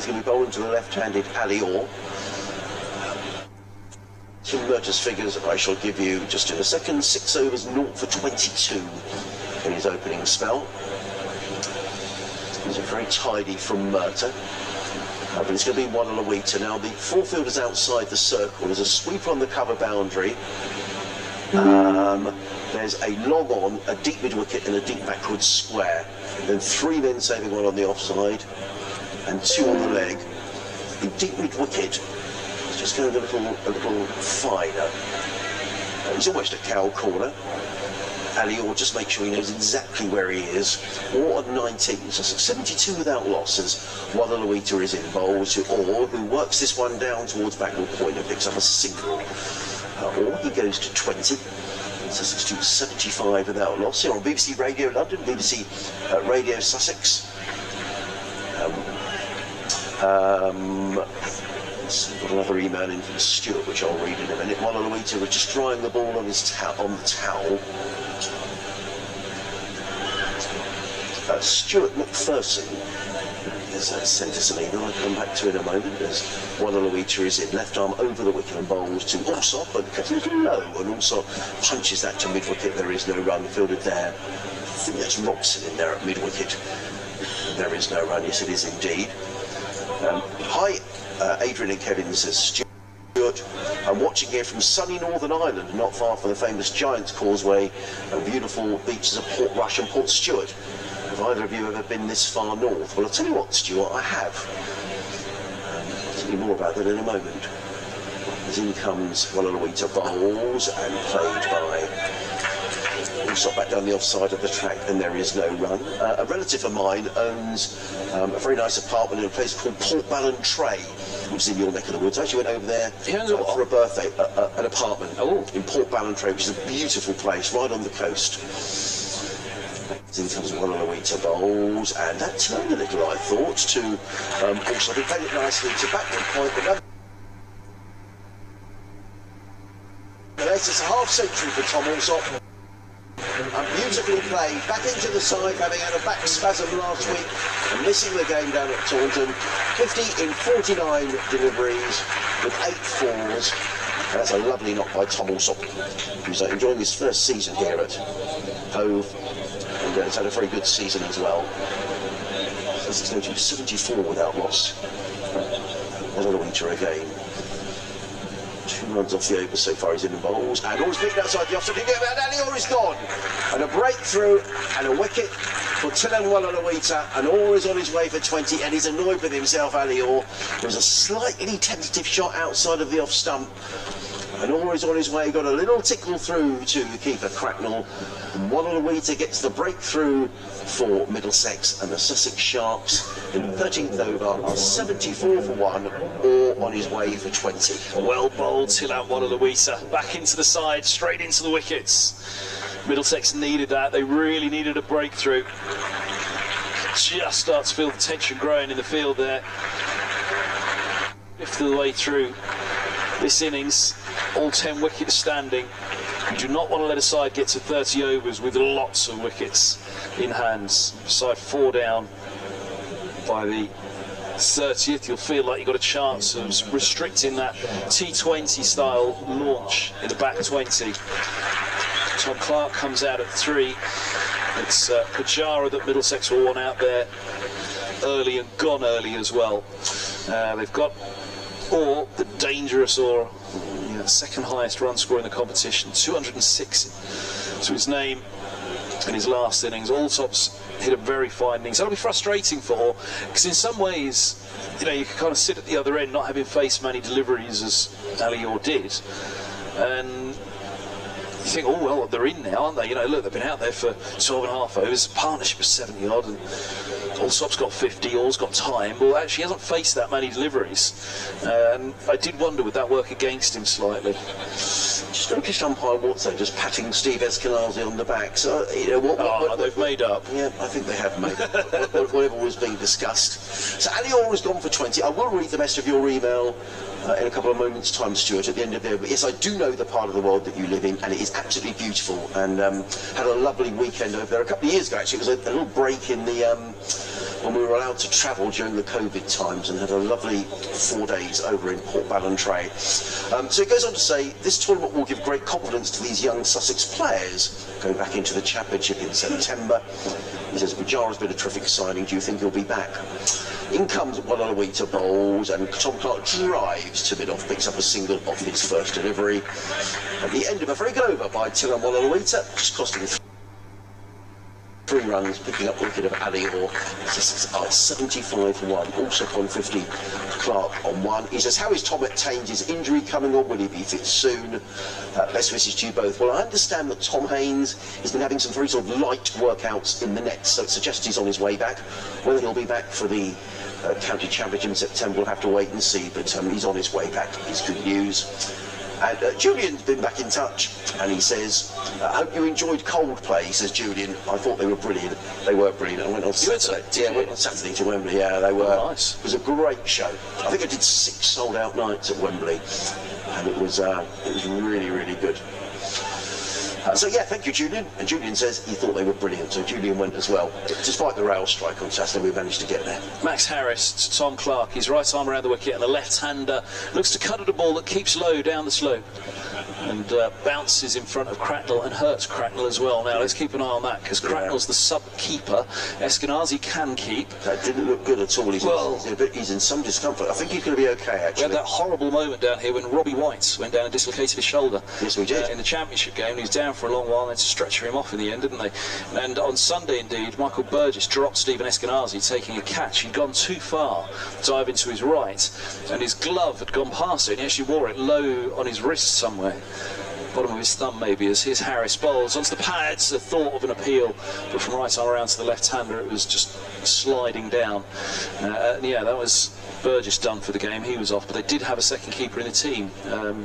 He's going to be bowling to the left-handed Ali Orr. Tim Murtagh's figures I shall give you just in a second. 6 overs, 0 for 22 in his opening spell. These are very tidy from Murtagh. But it's going to be one on a Wheater. Now the four fielders outside the circle. There's a sweeper on the cover boundary. There's a long on, a deep mid wicket and a deep backwards square. Then 3 men saving one on the offside and 2 on the leg. The deep mid wicket is just going a little finer. He's almost a cow corner. Ali Orr just make sure he knows exactly where he is. Orr on 19, so 72 without losses. While the Louita is in bowl to Orr, who works this one down towards backward point and picks up a single. Orr, he goes to 20. Sussex to 75 without loss. Here on BBC Radio London, BBC Radio Sussex. Got another email in from Stuart, which I'll read in a minute. While Louita was just drying the ball on his on the towel. Stuart McPherson has sent us an email. I'll come back to it in a moment. As one Louita is in, left arm over the wicket and bowls to Alsop, but cuts it low, and Alsop punches that to mid wicket. There is no run fielded there. I think that's Robson in there at mid wicket. There is no run. Yes, it is indeed. Hi, Adrian and Kevin, says Stuart. I'm watching here from sunny Northern Ireland, not far from the famous Giant's Causeway and beautiful beaches of Portrush and Port Stewart. Have either of you ever been this far north? Well, I'll tell you what, Stuart, I have. I'll tell you more about that in a moment. As in comes Louita bowls and played by Alsop back down the offside of the track, and there is no run. A relative of mine owns a very nice apartment in a place called Port Ballantrae, which is in your neck of the woods. I actually went over there for a birthday, an apartment in Port Ballantrae, which is a beautiful place right on the coast. In comes Louita bowls, and that turned a little, I thought, to Alsop. He played it nicely to backward point, but it's a half century for Tom Alsop. Beautifully played, back into the side, having had a back spasm last week and missing the game down at Taunton. 50 in 49 deliveries with 8 fours. That's a lovely knock by Tom Alsop, who's enjoying his first season here at Hove, and has had a very good season as well. Sussex going to 74 without loss. Louita again. 2 runs off the over so far. He's in the bowls, and Orr's beaten outside the offside. And Ali Orr is gone, and a breakthrough and a wicket for Tillen Louita, and Orr is on his way for 20, and he's annoyed with himself. Ali Orr. There was a slightly tentative shot outside of the off stump, and Orr is on his way. Got a little tickle through to the keeper Cracknell, and Louita gets the breakthrough for Middlesex, and the Sussex Sharks in the 13th over are 74 for 1, or on his way for 20. Well bowled, Tillen Louita, back into the side, straight into the wickets. Middlesex needed that. They really needed a breakthrough. Just start to feel the tension growing in the field there. Fifth of the way through this innings, all 10 wickets standing. You do not want to let a side get to 30 overs with lots of wickets in hands. Side 4 down by the 30th, you'll feel like you've got a chance of restricting that T20 style launch in the back 20. Tom Clark comes out at 3. It's Pajara that Middlesex will want out there early and gone early as well. They've got Orr, the dangerous Orr, second highest run scorer in the competition, 206 to his name in his last innings. Alsop's hit a very fine innings. That'll be frustrating for Orr, because in some ways, you know, you can kind of sit at the other end, not having faced many deliveries as Ali Orr did, and you think, oh well, they're in now, aren't they? You know, look, they've been out there for 12 and a half overs, partnership is 70 odd, and Alsop's got 50, Orr's got time. Well, actually, he hasn't faced that many deliveries, and I did wonder, would that work against him slightly? Just noticed umpire Watson just patting Steve Eskenazi on the back. So, you know, what they've made up. Yeah, I think they have made up. Whatever was being discussed. So Ali Orr has gone for 20. I will read the rest of your email in a couple of moments' time, Stuart, at the end of there. But yes, I do know the part of the world that you live in, and it is absolutely beautiful, and had a lovely weekend over there. A couple of years ago, actually, it was a little break in the when we were allowed to travel during the COVID times, and had a lovely 4 days over in Port Ballantrae. So it goes on to say, this tournament will give great confidence to these young Sussex players going back into the Championship in September. He says, Bajara's been a terrific signing. Do you think he'll be back? In comes Wanaluita bowls, and Tom Clark drives to mid-off, picks up a single off his first delivery. At the end of a very good over by Tilan Wanaluita, just costing 3 runs, picking up the wicket of Ali Orr. 75-1, also upon 50, Clark on 1. He says, how is Tom at Taines? His injury coming on? Will he be fit soon? Best wishes to you both. Well, I understand that Tom Haynes has been having some very sort of light workouts in the nets, so it suggests he's on his way back. Whether he'll be back for the County Championship in September, we'll have to wait and see, but he's on his way back. It's good news. And Julian's been back in touch, and he says, I hope you enjoyed Coldplay, says Julian. I thought they were brilliant. They were brilliant. I went on Saturday. I went on Saturday to Wembley. Yeah, they were. Oh, nice. It was a great show. I think I did 6 sold-out nights at Wembley, and it was really, really good. So yeah, thank you, Julian. And Julian says he thought they were brilliant, so Julian went as well. Despite the rail strike on Saturday, we managed to get there. Max Harris to Tom Clark, his right arm around the wicket, and the left-hander looks to cut at a ball that keeps low down the slope and bounces in front of Cracknell and hurts Cracknell as well. Now let's keep an eye on that, because Cracknell's the sub-keeper. Eskenazi can keep. That didn't look good at all. He's in some discomfort. I think he's going to be okay, actually. We had that horrible moment down here when Robbie White went down and dislocated his shoulder. Yes, we did. In the Championship game. He was down for a long while, and they had to stretcher him off in the end, didn't they? And on Sunday, indeed, Michael Burgess dropped Stephen Eskenazi taking a catch. He'd gone too far, diving to his right, and his glove had gone past it, and he actually wore it low on his wrist somewhere. Bottom of his thumb maybe, as his Harris bowls onto the pads. The thought of an appeal, but from right arm around to the left-hander, it was just sliding down. And yeah, that was Burgess done for the game. He was off, but they did have a second keeper in the team,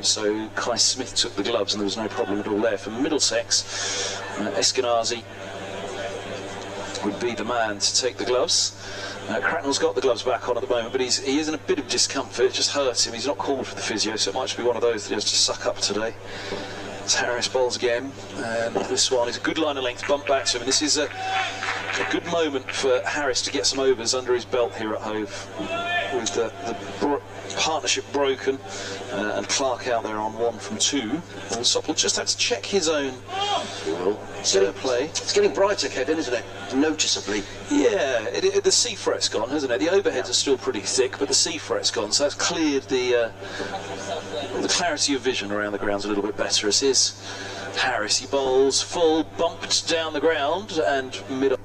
so Kai Smith took the gloves, and there was no problem at all there. For Middlesex, Eskenazi would be the man to take the gloves. Cracknell's got the gloves back on at the moment, but he is in a bit of discomfort. It just hurts him. He's not called for the physio, so it might just be one of those that he has to suck up today. It's Harris bowls again, and this one is a good line of length, bump back to him. And this is a good moment for Harris to get some overs under his belt here at Hove, with the partnership broken, and Clark out there on 1 from 2. And Sopp will just have to check his own play. It's getting brighter, Kevin, isn't it? Noticeably. Yeah, the sea fret's gone, hasn't it? The overheads are still pretty thick, but the sea fret's gone, so that's cleared the clarity of vision around the ground's a little bit better. As is Harris, he bowls full, bumped down the ground, and mid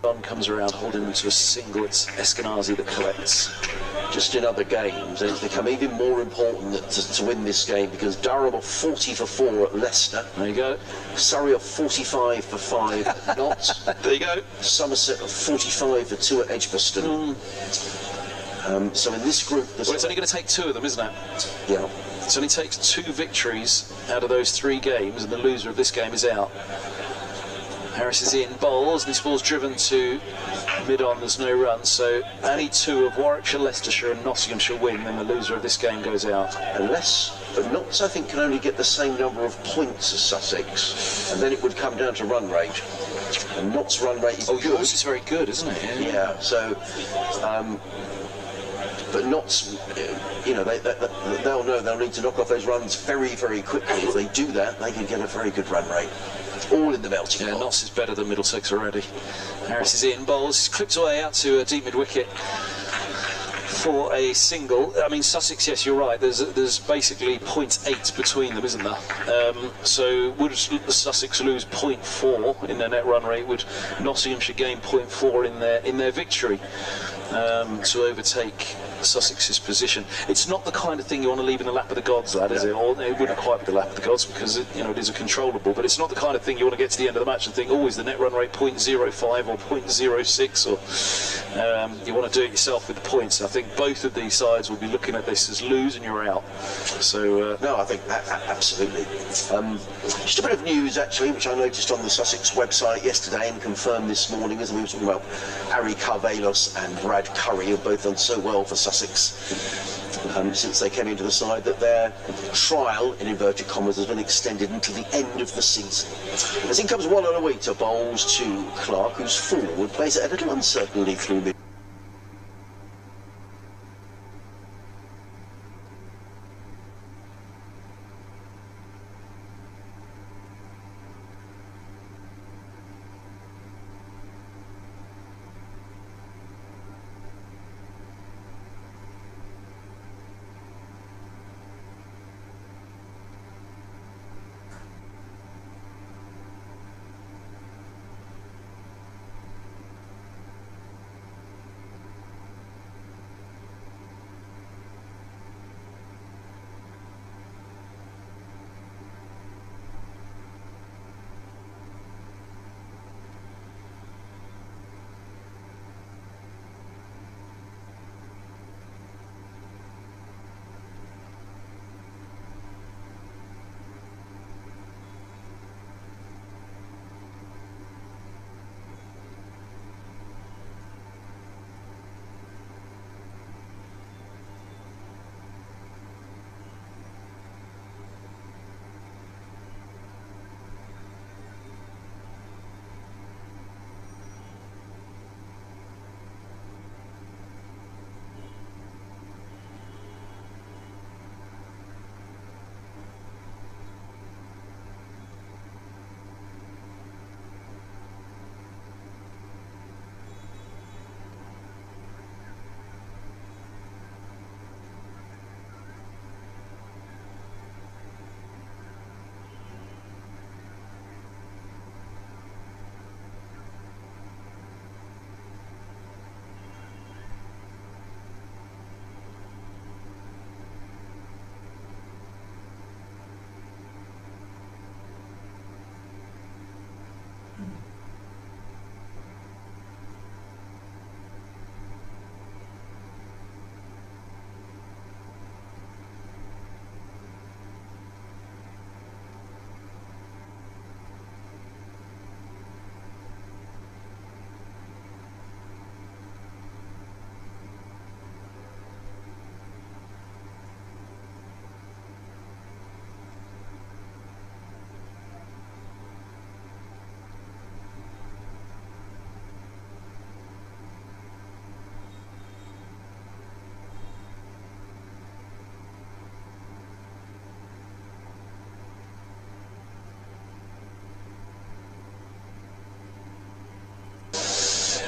on comes around, holding them to a single. It's Eskenazi that collects. Just in other games, and it's become even more important to win this game, because Durham are 40 for 4 at Leicester. There you go. Surrey are 45 for 5 at Notts. There you go. Somerset are 45 for 2 at Edgbaston. So in this group... Well, it's only going to take 2 of them, isn't it? Yeah. It only takes 2 victories out of those 3 games, and the loser of this game is out. Harris is in, bowls, and this ball's driven to mid-on, there's no run, so only 2 of Warwickshire, Leicestershire and Nottinghamshire win, then the loser of this game goes out. Unless, but Notts I think can only get the same number of points as Sussex, and then it would come down to run rate. And Notts' run rate is good. Yours is very good, isn't it? Yeah, so... but Notts, you know, they'll know they'll need to knock off those runs very, very quickly. If they do that, they can get a very good run rate. All in the melting pot. Notts is better than Middlesex already. Harris is in, bowls, he's clipped away out to a deep mid-wicket for a single. I mean, Sussex, yes, you're right, there's basically 0.8 between them, isn't there? So would Sussex lose 0.4 in their net run rate? Would Nottinghamshire gain 0.4 in their victory to overtake Sussex's position? It's not the kind of thing you want to leave in the lap of the gods, that is it? Or it wouldn't quite be the lap of the gods, because it is a controllable, but it's not the kind of thing you want to get to the end of the match and think, oh, is the net run rate 0.05 or 0.06, or you want to do it yourself with the points. I think both of these sides will be looking at this as lose and you're out. So no, I think absolutely. Just a bit of news actually, which I noticed on the Sussex website yesterday and confirmed this morning, as we were talking about Harry Carvelos and Brad Curry, who have both done so well for Sussex Sussex, since they came into the side, that their trial, in inverted commas, has been extended until the end of the season. As in comes Wallalawita, bowls to Clark, who's forward, plays it a little uncertainly through mid.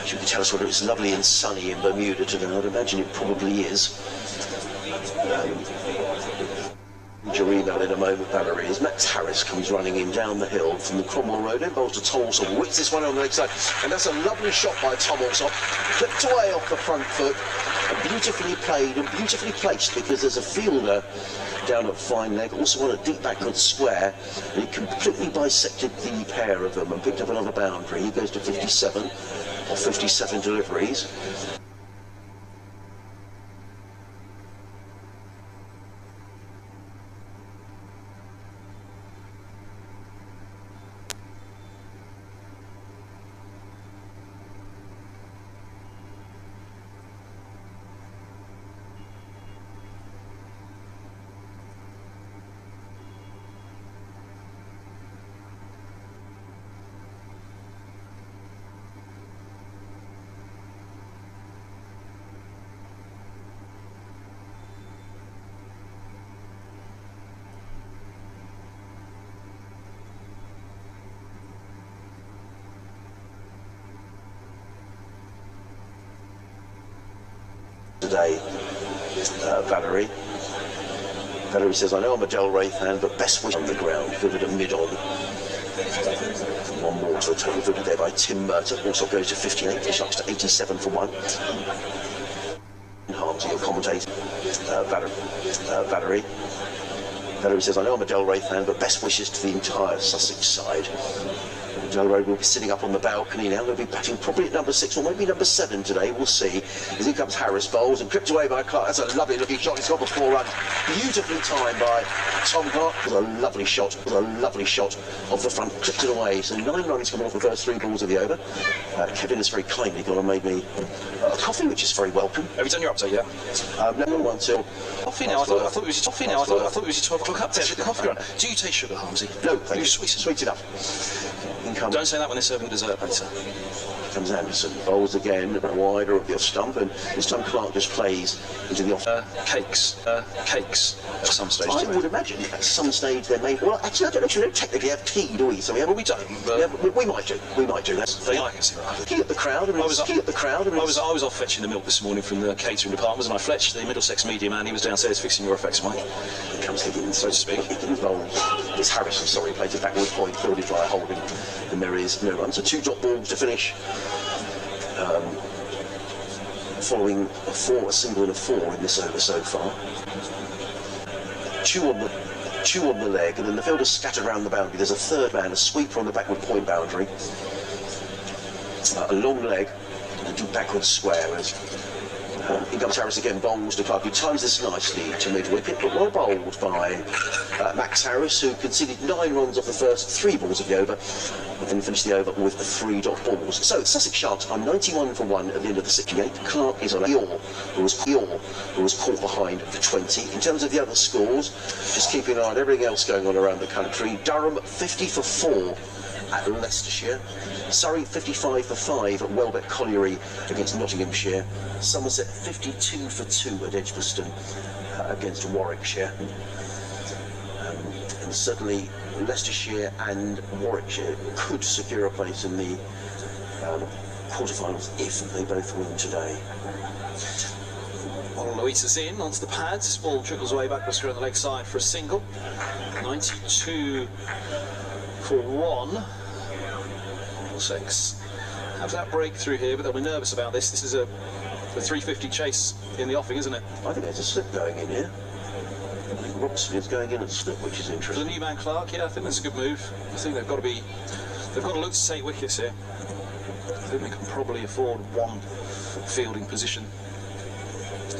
You can tell us whether it's lovely and sunny in Bermuda today. I'd imagine it probably is. Your email in a moment, Valerie, as Max Harris comes running in down the hill from the Cromwell Road, then bowls to Tom Alsop, whips this one on the leg side, and that's a lovely shot by Tom Alsop, clipped away off the front foot, and beautifully played and beautifully placed, because there's a fielder down at fine leg, also on a deep backward square, and he completely bisected the pair of them and picked up another boundary. He goes to 57, or 57 deliveries. Today, Valerie says, I know I'm a Del Rey fan, but best wish on the ground, fielded at mid-on. One more to a total fielded there by Tim Murtagh, also goes to 58, fish up to 87 for one. Harmsy, your commentator, Valerie says, I know I'm a Del Rey fan, but best wishes to the entire Sussex side. Delroad will be sitting up on the balcony now. They'll be batting probably at number 6 or maybe number 7 today. We'll see. As in comes Harris, bowls and clipped away by Clark. That's a lovely looking shot. He's got the 4 runs. Beautifully timed by Tom Clark. It was a lovely shot. It was a lovely shot off the front. Clipped it away. So 9 runs coming off the first 3 balls of the over. Kevin has very kindly gone and made me a coffee, which is very welcome. Have you done your update yet? No, until coffee now. I thought it was your coffee now. I thought it was your 12 o'clock update. The coffee run. Do you taste sugar, Holmesy? No, thank you. Sweet enough. Don't say that when they're serving dessert later. Comes Anderson, bowls again, wider of the off stump, and this time Clark just plays into the off. Cakes at some stage. I would imagine at some stage there may. Well, actually, I don't actually don't technically have tea, do we? So we have. Well, we don't. We might do. We might do. That's they like us. Key at the crowd. I was off fetching the milk this morning from the catering department, and I fetched the Middlesex media man. He was downstairs fixing your effects, Mike. He comes Higgins, so to speak. Higgins bowls. It's Harrison. Sorry, played to backward point, fielded dry, holding. And there is no run. So 2 drop balls to finish. Following a single and a 4 in this over so far. 2 on the leg, and then the fielders scattered around the boundary. There's a 3rd man, a sweeper on the backward point boundary. A long leg, and a backward square. In comes Harris again, bowls to Clark, who times this nicely to mid-wicket, but well bowled by Max Harris, who conceded 9 runs off the first 3 balls of the over, and then finished the over with 3 dot balls. So Sussex Sharks are 91 for 1 at the end of the 68. Clark is on Eeyore, who was caught behind for 20. In terms of the other scores, just keeping an eye on everything else going on around the country, Durham 50 for 4 at Leicestershire. Surrey 55 for 5 at Welbeck Colliery against Nottinghamshire. Somerset 52 for 2 at Edgbaston against Warwickshire. And certainly Leicestershire and Warwickshire could secure a place in the quarterfinals if they both win today. Well, Luisa's in onto the pads. Ball trickles away backwards around the leg side for a single. 92 for 1. Middlesex have that breakthrough here, but they'll be nervous about this. This is a 350 chase in the offing, isn't it? I think there's a slip going in here. I think Robson is going in at slip, which is interesting. For the new man Clark, yeah, I think that's a good move. I think they've got to look to take wickets here. I think they can probably afford 1 fielding position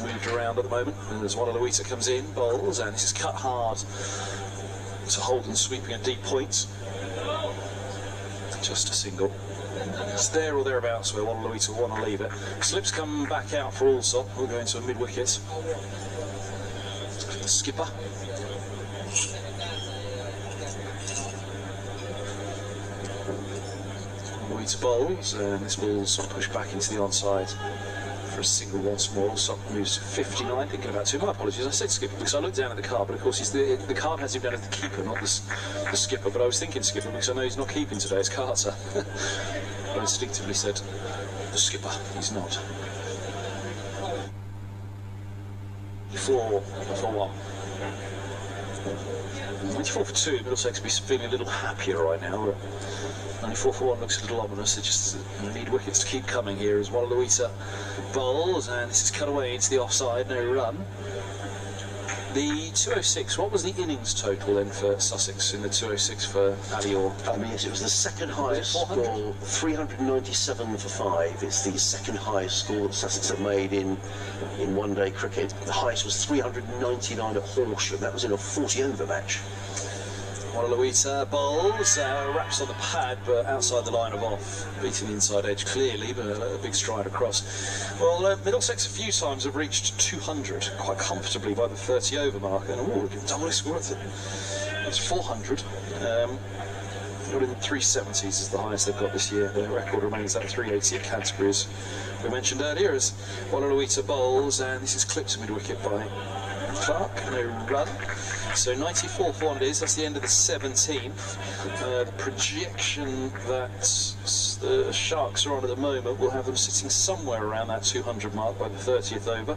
moved around at the moment. And as Louisa comes in, bowls, and this is cut hard to Holden, sweeping at deep points. Just a single. It's there or thereabouts where Louisa will want to leave it. Slips come back out for Allsop. We'll go into a mid-wicket. The skipper. Louisa bowls, and this ball's pushed back into the onside for a single once more. Allsop moves to 59, thinking about 2. My apologies, I said skipper because I looked down at the card, but of course the card has him down as the keeper, not the skipper, but I was thinking skipper because I know he's not keeping today, it's Carter. I instinctively said the skipper, he's not. 4 for 1. 94 for 2, Middlesex be feeling a little happier right now. 94 for 1 looks a little ominous. They just need wickets to keep coming here as Louisa bowls, and this is cut away into the offside, no run. The 206, what was the innings total then for Sussex in the 206 for Alior? Yes, it was the second highest score, 397 for 5. It's the second highest score that Sussex have made in one-day cricket. The highest was 399 at Horsham. That was in a 40-over match. Louisa bowls, wraps on the pad, but outside the line of off, beating the inside edge clearly, but a big stride across. Well, Middlesex a few times have reached 200 quite comfortably by the 30-over mark, and double score at it. It's 400. Got in the 370s is the highest they've got this year. Their record remains that 380 at Canterbury, as we mentioned earlier, as Louisa bowls, and this is clipped to mid-wicket by Clark, no run. So 94 for 1 it is, that's the end of the 17th. The projection that the Sharks are on at the moment will have them sitting somewhere around that 200 mark by the 30th over.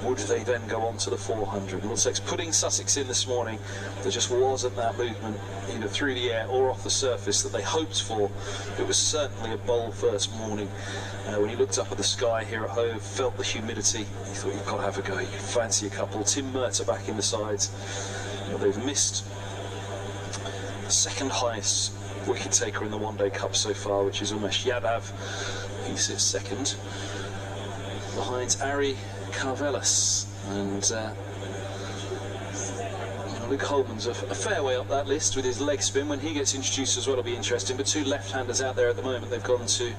Would they then go on to the 400? Middlesex putting Sussex in this morning. There just wasn't that movement either through the air or off the surface that they hoped for. It was certainly a bowl first morning. When he looked up at the sky here at Hove, felt the humidity, he thought, you've got to have a go, you can fancy a couple. Tim Mertz back in the sides. But they've missed the second highest wicket taker in the one-day cup so far, which is Umesh Yadav. He sits second behind Ari Carvelis, and Luke Holman's a fair way up that list with his leg spin. When he gets introduced as well, it'll be interesting. But two left-handers out there at the moment. They've gone to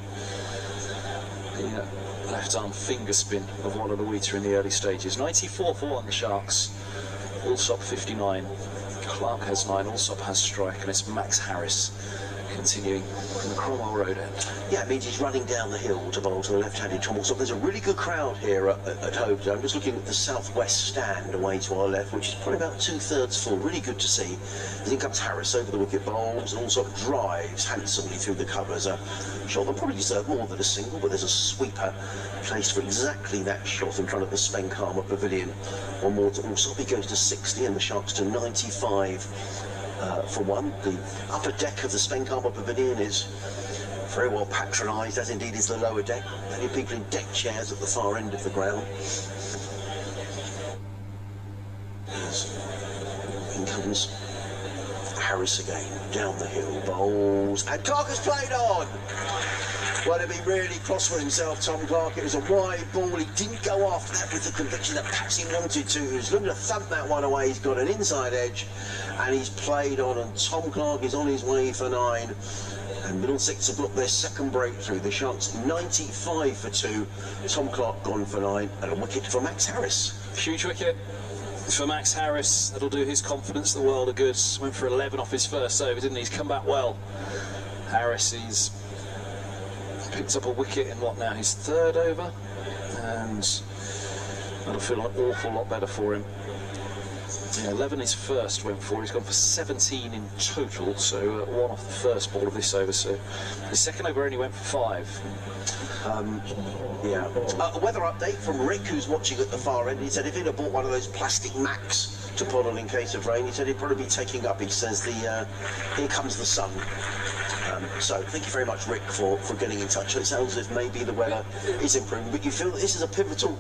the left-arm finger spin of Wadalawita in the early stages. 94 for 1, the Sharks. Allsop 59. Clark has 9. Allsop has strike, and it's Max Harris continuing from the Cromwell Road end. Yeah, it means he's running down the hill to bowl to the left-handed Tom Allsop. There's a really good crowd here at home. I'm just looking at the southwest stand away to our left, which is probably about 2/3 full. Really good to see. As in comes Harris over the wicket, bowls, and Allsop drives handsomely through the covers. A shot that probably deserved more than a single, but there's a sweeper placed for exactly that shot in front of the Spenkarma Pavilion. One more to Allsop. He goes to 60, and the Sharks to 95. For 1, the upper deck of the Spenkarma Pavilion is very well patronised, as indeed is the lower deck. Many people in deck chairs at the far end of the ground. In comes Harris again, down the hill, bowls, and Clark has played on! Well, he'd be really cross with himself, Tom Clark. It was a wide ball. He didn't go after that with the conviction that perhaps he wanted to. He was looking to thump that one away. He's got an inside edge, and he's played on, and Tom Clark is on his way for 9. And Middlesex have got their second breakthrough. The Sharks 95 for 2. Tom Clark gone for 9, and a wicket for Max Harris. Huge wicket for Max Harris. That'll do his confidence the world of good. Went for 11 off his first over, didn't he? He's come back well. Harris, he's picked up a wicket in what now, his 3rd over, and that'll feel an awful lot better for him. Yeah, 11 his first went for. He's gone for 17 in total, so 1 off the first ball of this over. So his second over only went for 5. Yeah. A weather update from Rick, who's watching at the far end. He said if he'd have bought one of those plastic Macs to put on in case of rain, he said he'd probably be taking up. He says here comes the sun. So thank you very much, Rick, for getting in touch. It sounds as if maybe the weather is improving, but you feel that this is a pivotal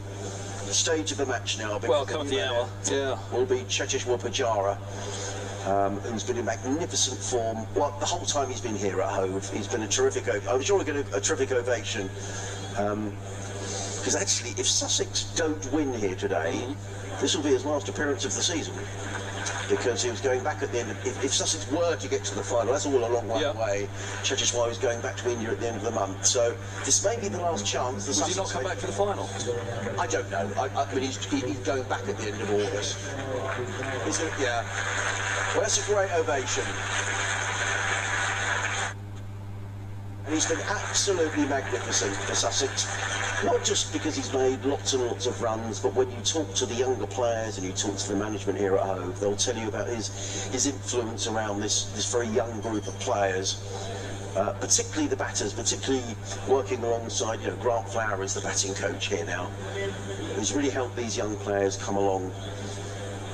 stage of the match now. Well, come the hour. Yeah. Will be Cheteshwar Pujara, who's been in magnificent form. Well, the whole time he's been here at Hove, he's been a terrific. I'm sure we'll get a terrific ovation. Because actually, if Sussex don't win here today, this will be his last appearance of the season. Because he was going back at the end of, if Sussex were to get to the final, that's all a long way away. Cheteshwar was going back to India at the end of the month, so this may be the last chance. Would he not come back for the final? I don't know. I mean, he's going back at the end of August. Yeah. Well, that's a great ovation. And he's been absolutely magnificent for Sussex. Not just because he's made lots and lots of runs, but when you talk to the younger players and you talk to the management here at Hove, they'll tell you about his influence around this very young group of players, particularly the batters, particularly working alongside, Grant Flower is the batting coach here now. He's really helped these young players come along.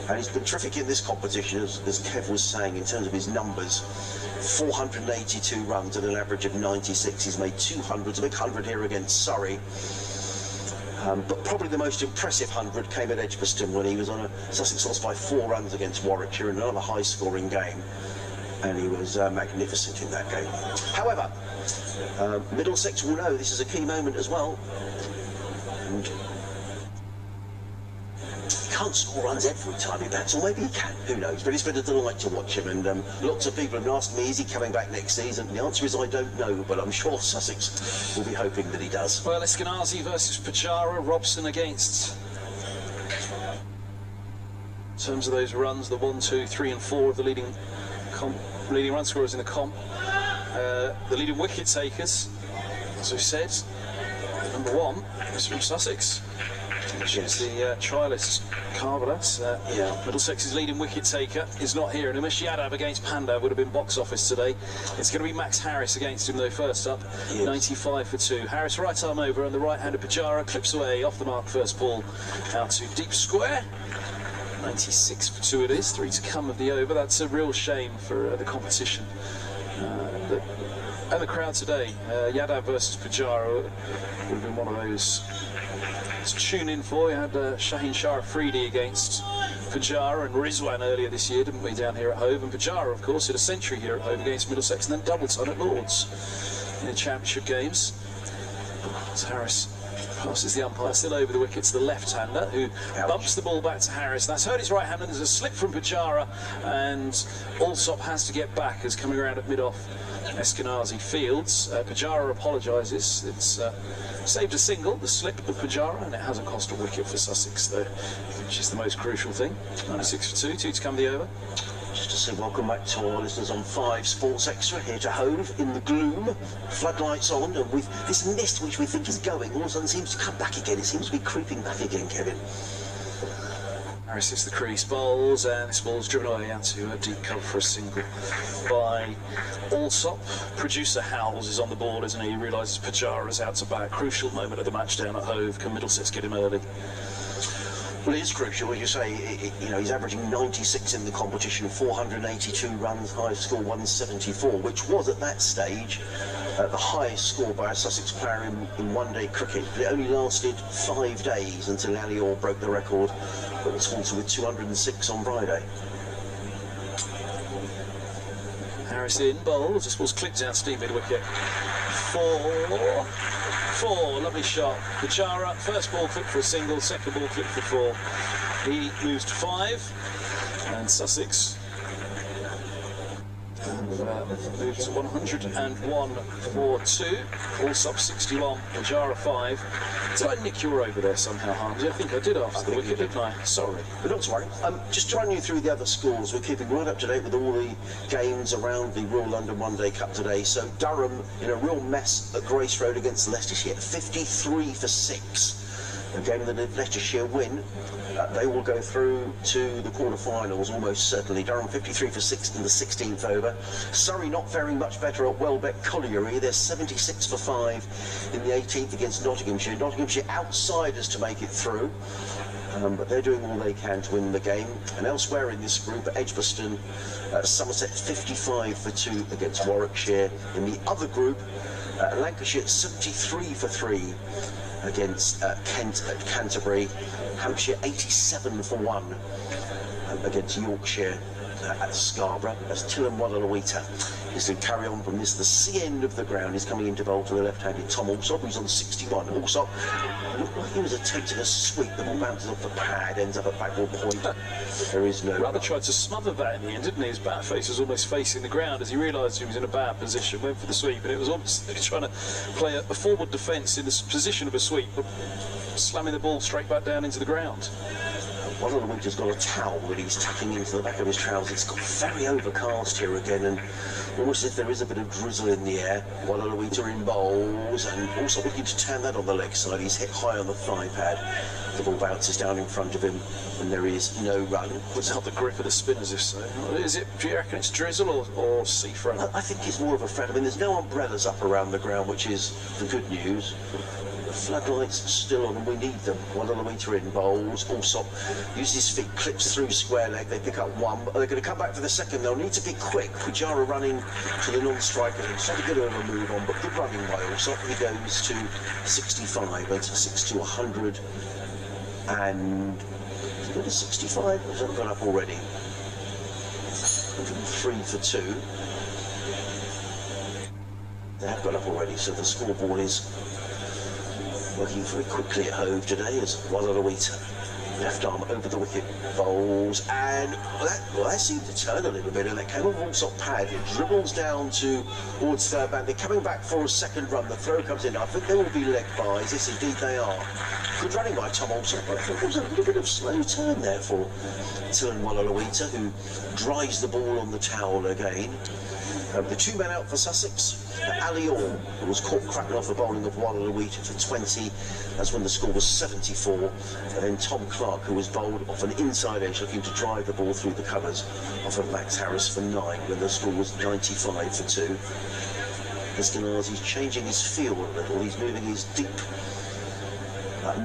And he's been terrific in this competition, as Kev was saying, in terms of his numbers. 482 runs at an average of 96. He's made 200s, a big 100 here against Surrey. But probably the most impressive 100 came at Edgbaston when he was on a Sussex lost by 4 runs against Warwickshire in another high-scoring game. And he was magnificent in that game. However, Middlesex will know this is a key moment as well. And can't score runs every time he bats, or maybe he can, who knows, but it's been a delight to watch him, and lots of people have asked me, is he coming back next season? And the answer is I don't know, but I'm sure Sussex will be hoping that he does. Well, Eskenazi versus Pujara, Robson against. In terms of those runs, the 1, 2, 3 and 4 of the leading run scorers in the comp. The leading wicket takers, as we've said, number 1 is from Sussex. Which is the trialist Carvelis. Middlesex's leading wicket taker is not here, and Umesh Yadav against Panda would have been box office today. It's going to be Max Harris against him though. First up, 95 for 2. Harris right arm over, and the right-handed Pujara clips away off the mark. First ball out to deep square. 96 for 2 it is. 3 to come of the over. That's a real shame for the competition. And the crowd today, Yadav versus Pujara would have been one of those to tune in for. You had Shaheen Shah Afridi against Pajara and Rizwan earlier this year, didn't we, down here at Hove? And Pajara, of course, hit a century here at Hove against Middlesex and then double ton at Lords in the championship games. As Harris passes the umpire, still over the wicket to the left-hander, who bumps the ball back to Harris. That's hurt his right hand, and there's a slip from Pajara, and Allsop has to get back as coming around at mid-off. Eskenazi fields. Pajara apologises. It's saved a single, the slip of Pajara, and it hasn't cost a wicket for Sussex, though, which is the most crucial thing. 96 for 2, 2 to come the over. Just to say welcome back to our listeners on 5 Sports Extra here to Hove in the gloom, floodlights on, and with this mist which we think is going, all of a sudden seems to come back again. It seems to be creeping back again, Kevin. Harris hits the crease, bowls, and this ball's driven away into a deep cover for a single by Allsop. Producer Howells is on the board, isn't he? He realises Pajara's out to bat. Crucial moment of the match down at Hove. Can Middlesex get him early? Well, it is crucial, as you say. He's averaging 96 in the competition, 482 runs, highest score 174, which was at that stage the highest score by a Sussex player in one-day cricket. But it only lasted 5 days until Ali Orr broke the record, but was also with 206 on Friday. Harris in, bowls. This ball's clipped down steep mid-wicket. 4, lovely shot. Pajara, first ball clipped for a single, second ball clipped for 4. He moves to 5, and Sussex moves to 101 for 2. Allsop 61, Pajara 5. Did I nick your over there somehow, Harmsy? I think I did after the wicket, didn't I? Sorry. But not to worry. Just to run you through the other scores, we're keeping right up to date with all the games around the Royal London One Day Cup today. So Durham in a real mess at Grace Road against Leicestershire, 53 for 6. A game that if Leicestershire win, they will go through to the quarter-finals almost certainly. Durham 53 for 6 in the 16th over. Surrey not faring much better at Welbeck Colliery. They're 76 for 5 in the 18th against Nottinghamshire. Nottinghamshire outsiders to make it through. But they're doing all they can to win the game. And elsewhere in this group, Edgbaston, Somerset 55 for 2 against Warwickshire. In the other group, Lancashire 73 for 3 against Kent at Canterbury. Hampshire 87 for 1 against Yorkshire at Scarborough. As Tillam Wadalawita is to carry on from this. The C end of the ground is coming into bowl to the left-handed Tom Allsop, who's on 61. Allsop looked like he was attempting a sweep. The ball bounces off the pad, ends up at backward point. There is no... Rather tried to smother that in the end, didn't he? His bat face was almost facing the ground as he realised he was in a bad position, went for the sweep, and it was almost trying to play a forward defence in the position of a sweep, but slamming the ball straight back down into the ground. One of the winter's got a towel that he's tucking into the back of his trousers. It's got very overcast here again, and almost as if there is a bit of drizzle in the air. One of the winter in bowls, and also looking to turn that on the leg side. He's hit high on the thigh pad. The ball bounces down in front of him, and there is no run. Was that the grip of the spinners, if so? Is it, do you reckon it's drizzle or sea front? I think it's more of a threat. I mean, there's no umbrellas up around the ground, which is the good news. The floodlights still on, and we need them. One of the meter in bowls. Allsop uses his feet, clips through square leg. They pick up 1. They're going to come back for the second. They'll need to be quick. Pajara running to the non-striker. He's trying to get a move on, but good running by Allsop. He goes to 65, and 6 to 100. And is he going to 65? Or has that gone up already? 103 for 2. They have gone up already, so the scoreboard is working very quickly at Hove today as Wadalawita, left arm over the wicket, bowls, and that seemed to turn a little bit, and that came off Allsop pad. It dribbles down towards third man. They're coming back for a second run. The throw comes in. I think they will be leg buys. Yes, indeed they are. Good running by Tom Allsop, but I think there was a little bit of slow turn there for Tillam Wadalawita, who dries the ball on the towel again. The 2 men out for Sussex. Ali Orr, who was caught cracking off the bowling of Wadalawita for 20. That's when the score was 74. And then Tom Clark, who was bowled off an inside edge, looking to drive the ball through the covers off of Max Harris for 9, when the score was 95 for 2. Eskenazi's changing his feel a little. He's moving his deep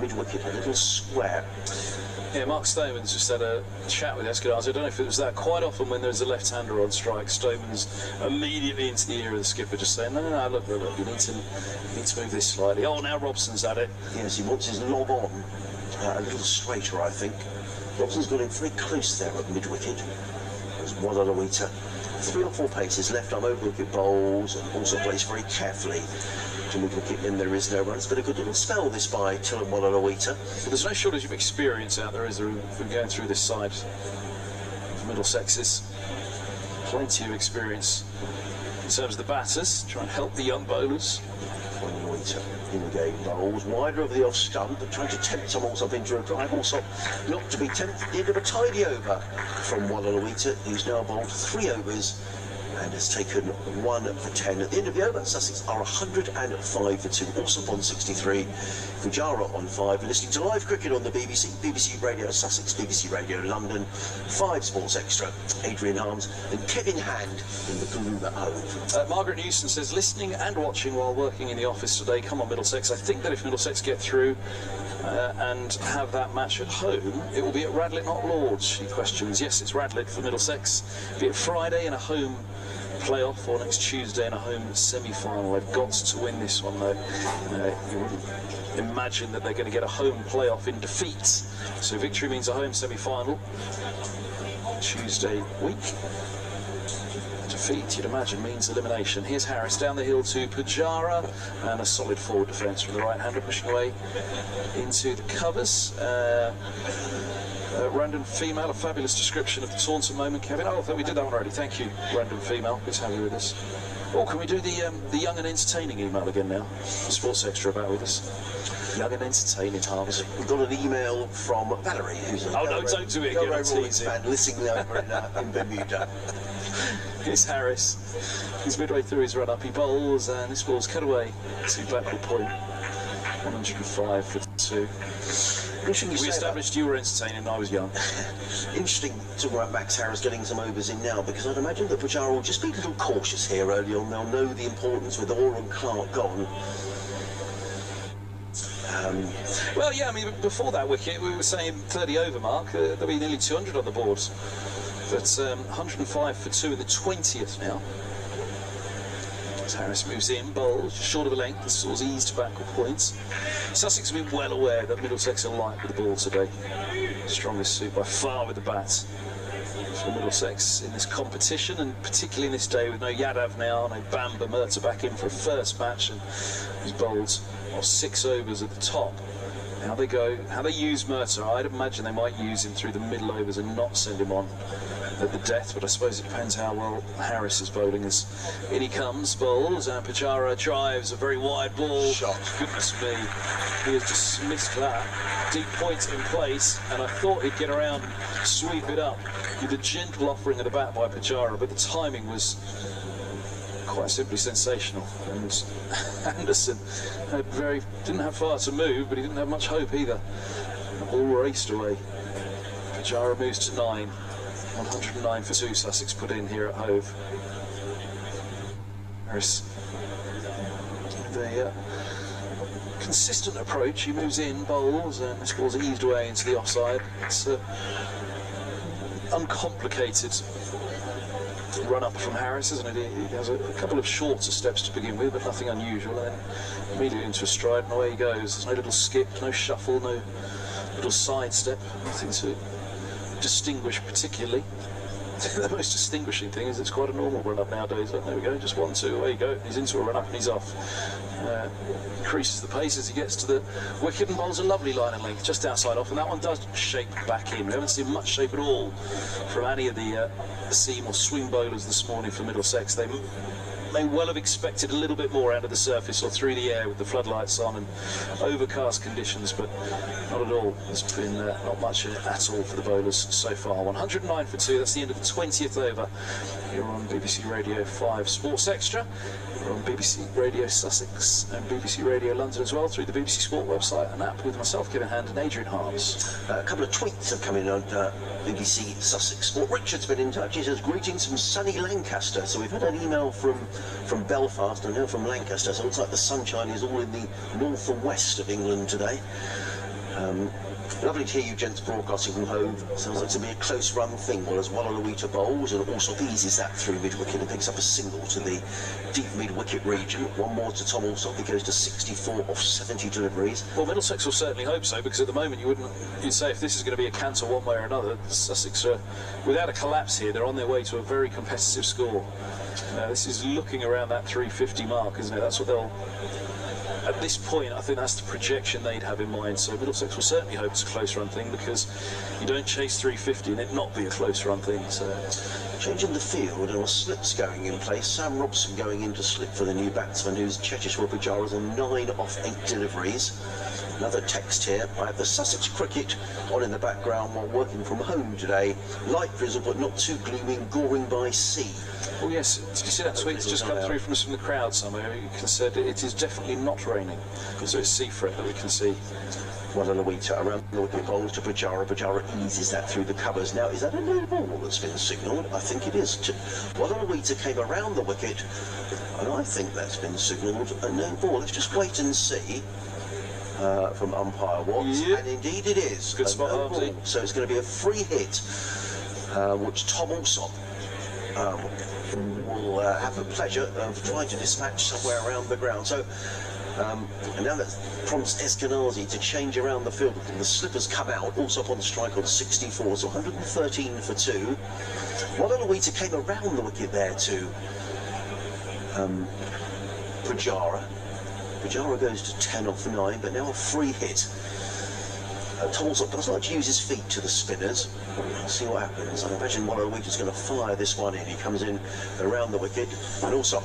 mid-wicket, a little square. Yeah, Mark Stoneman's just had a chat with Eskenazi. I don't know if it was that. Quite often when there's a left-hander on strike, Stoneman's immediately into the ear of the skipper, just saying, no, look, you need to move this slightly. Oh, now Robson's at it. Yes, he wants his lob on a little straighter, I think. Robson's got in very close there at mid-wicket. There's one on a metre. 3 or 4 paces, left arm over wicket bowls, and also plays very carefully to mid-wicket, and there is no run. It's been a good little spell this by Till and 1 on a metre. Well, there's no shortage of experience out there, is there, if we're going through this side of Middlesex's. Plenty of experience in terms of the batters, try and help the young bowlers. In the game, bowls wider of the off stump, but trying to tempt some also into a drive. Also, not to be tempted, the end of a tidy over from Wadalawita, who's now bowled 3 overs and has taken 1 for 10. At the end of the over, Sussex are 105 for 2, also on 63. Pujara on 5. Listening to live cricket on the BBC, BBC Radio Sussex, BBC Radio London, 5 Sports Extra, Adrian Harms and Kevin Hand in the gloom at home. Margaret Newson says, listening and watching while working in the office today. Come on, Middlesex. I think that if Middlesex get through and have that match at home, it will be at Radlett, not Lords, she questions. Yes, it's Radlett for Middlesex. Be it Friday in a home playoff or next Tuesday in a home semi-final. They've got to win this one, though. You wouldn't imagine that they're going to get a home playoff in defeat. So victory means a home semi-final Tuesday week. Defeat, you'd imagine, means elimination. Here's Harris down the hill to Pujara, and a solid forward defence from the right-hander, pushing away into the covers. Random Female, a fabulous description of the Taunton moment, Kevin. Oh, I thought we did that one already. Thank you, Random Female. Good to have you with us. Oh, can we do the young and entertaining email again now? The Sports Extra about with us. Young and entertaining, Harvey. We've got an email from Valerie, who's a don't do it again. fan listening over in Bermuda. Here's Harris. He's midway through his run-up. He bowls, and this ball's cut away to backward point. 105 for 2. We established you were entertaining when I was young. Interesting talking about Max Harris getting some overs in now, because I'd imagine that Pujara will just be a little cautious here early on. They'll know the importance with Orr and Clark gone. Well, yeah, I mean, before that wicket, we were saying 30 over mark, there'll be nearly 200 on the board. But 105 for 2 in the 20th now. As Harris moves in, bowls short of the length, the score's eased to backward points. Sussex have been well aware that Middlesex are light with the ball today. Strongest suit by far with the bat for Middlesex in this competition, and particularly in this day with no Yadav now, no Bamba, Murta back in for a first match, and he's bowled 6 overs at the top. How they go, how they use Murta, I'd imagine they might use him through the middle overs and not send him on at the death, but I suppose it depends how well Harris is bowling. As in he comes, bowls, and Pujara drives a very wide ball. Shot. Goodness me, he has just missed that. Deep point in place, and I thought he'd get around, sweep it up with a gentle offering of the bat by Pujara, but the timing was quite simply sensational. And Anderson didn't have far to move, but he didn't have much hope either. The ball raced away. Pujara moves to 9. 109 for 2, Sussex put in here at Hove. Harris, the consistent approach, he moves in, bowls, and this ball's eased away into the offside. It's uncomplicated run up from Harris, isn't it? He has a couple of shorter steps to begin with, but nothing unusual, and then immediately into a stride, and away he goes. There's no little skip, no shuffle, no little side step, nothing to distinguish particularly. The most distinguishing thing is it's quite a normal run-up nowadays. There we go, just 1, 2, away you go. He's into a run-up and he's off. Increases the pace as he gets to the wicket and bowls a lovely line and length just outside off, and that one does shape back in. We haven't seen much shape at all from any of the seam or swing bowlers this morning for Middlesex. They may well have expected a little bit more out of the surface or through the air with the floodlights on and overcast conditions, but not at all. There's been not much in it at all for the bowlers so far. 109 for 2, that's the end of the 20th over. You're on BBC Radio 5 Sports Extra. You're on BBC Radio Sussex and BBC Radio London as well through the BBC Sport website and app with myself, Kevin Hand, and Adrian Harms. A couple of tweets have come in on BBC Sussex Sport. Richard's been in touch. He says, greetings from sunny Lancaster. So we've had an email from Belfast and now from Lancaster. So it looks like the sunshine is all in the north and west of England today. Lovely to hear you gents broadcasting from Hove. Sounds like to be a close run thing. Well, as Wallaluita bowls and also eases that through mid-wicket and picks up a single to the deep mid-wicket region. One more to Tom Alsop. He goes to 64 off 70 deliveries. Well, Middlesex will certainly hope so, because at the moment you'd say if this is going to be a canter one way or another, Sussex are, without a collapse here, they're on their way to a very competitive score. This is looking around that 350 mark, isn't it? That's what they'll... At this point, I think that's the projection they'd have in mind. So Middlesex will certainly hope it's a close run thing, because you don't chase 350 and it not be a close run thing. So changing the field, and slips going in place. Sam Robson going into slip for the new batsman, who's Cheshire Pujaras on 9 off 8 deliveries. Another text here. I have the Sussex cricket on in the background while working from home today. Light drizzle, but not too gloomy. Goring by sea. Oh yes, did you see that tweet that's just come through from us from the crowd somewhere? You can say it is definitely not raining, because it's sea fret that we can see. Wallaluita around the wicket bowls to Pujara. Pujara eases that through the covers. Now, is that a no ball that's been signalled? I think it is. Wallaluita came around the wicket, and I think that's been signalled a no ball. Let's just wait and see. From umpire Watts, yep. And indeed it is. Good spot, no, so it's going to be a free hit, which Tom Alsop will have the pleasure of trying to dispatch somewhere around the ground. So, and now that prompts Eskenazi to change around the field. The slippers come out, Alsop on strike on 64, so 113 for 2. Wallaluita came around the wicket there to Pujara. Pujara goes to 10 off 9, but now a free hit. Tom Alsop does like to use his feet to the spinners. Let's see what happens. I imagine Wallaluita's going to fire this one in. He comes in around the wicket, and Alsop,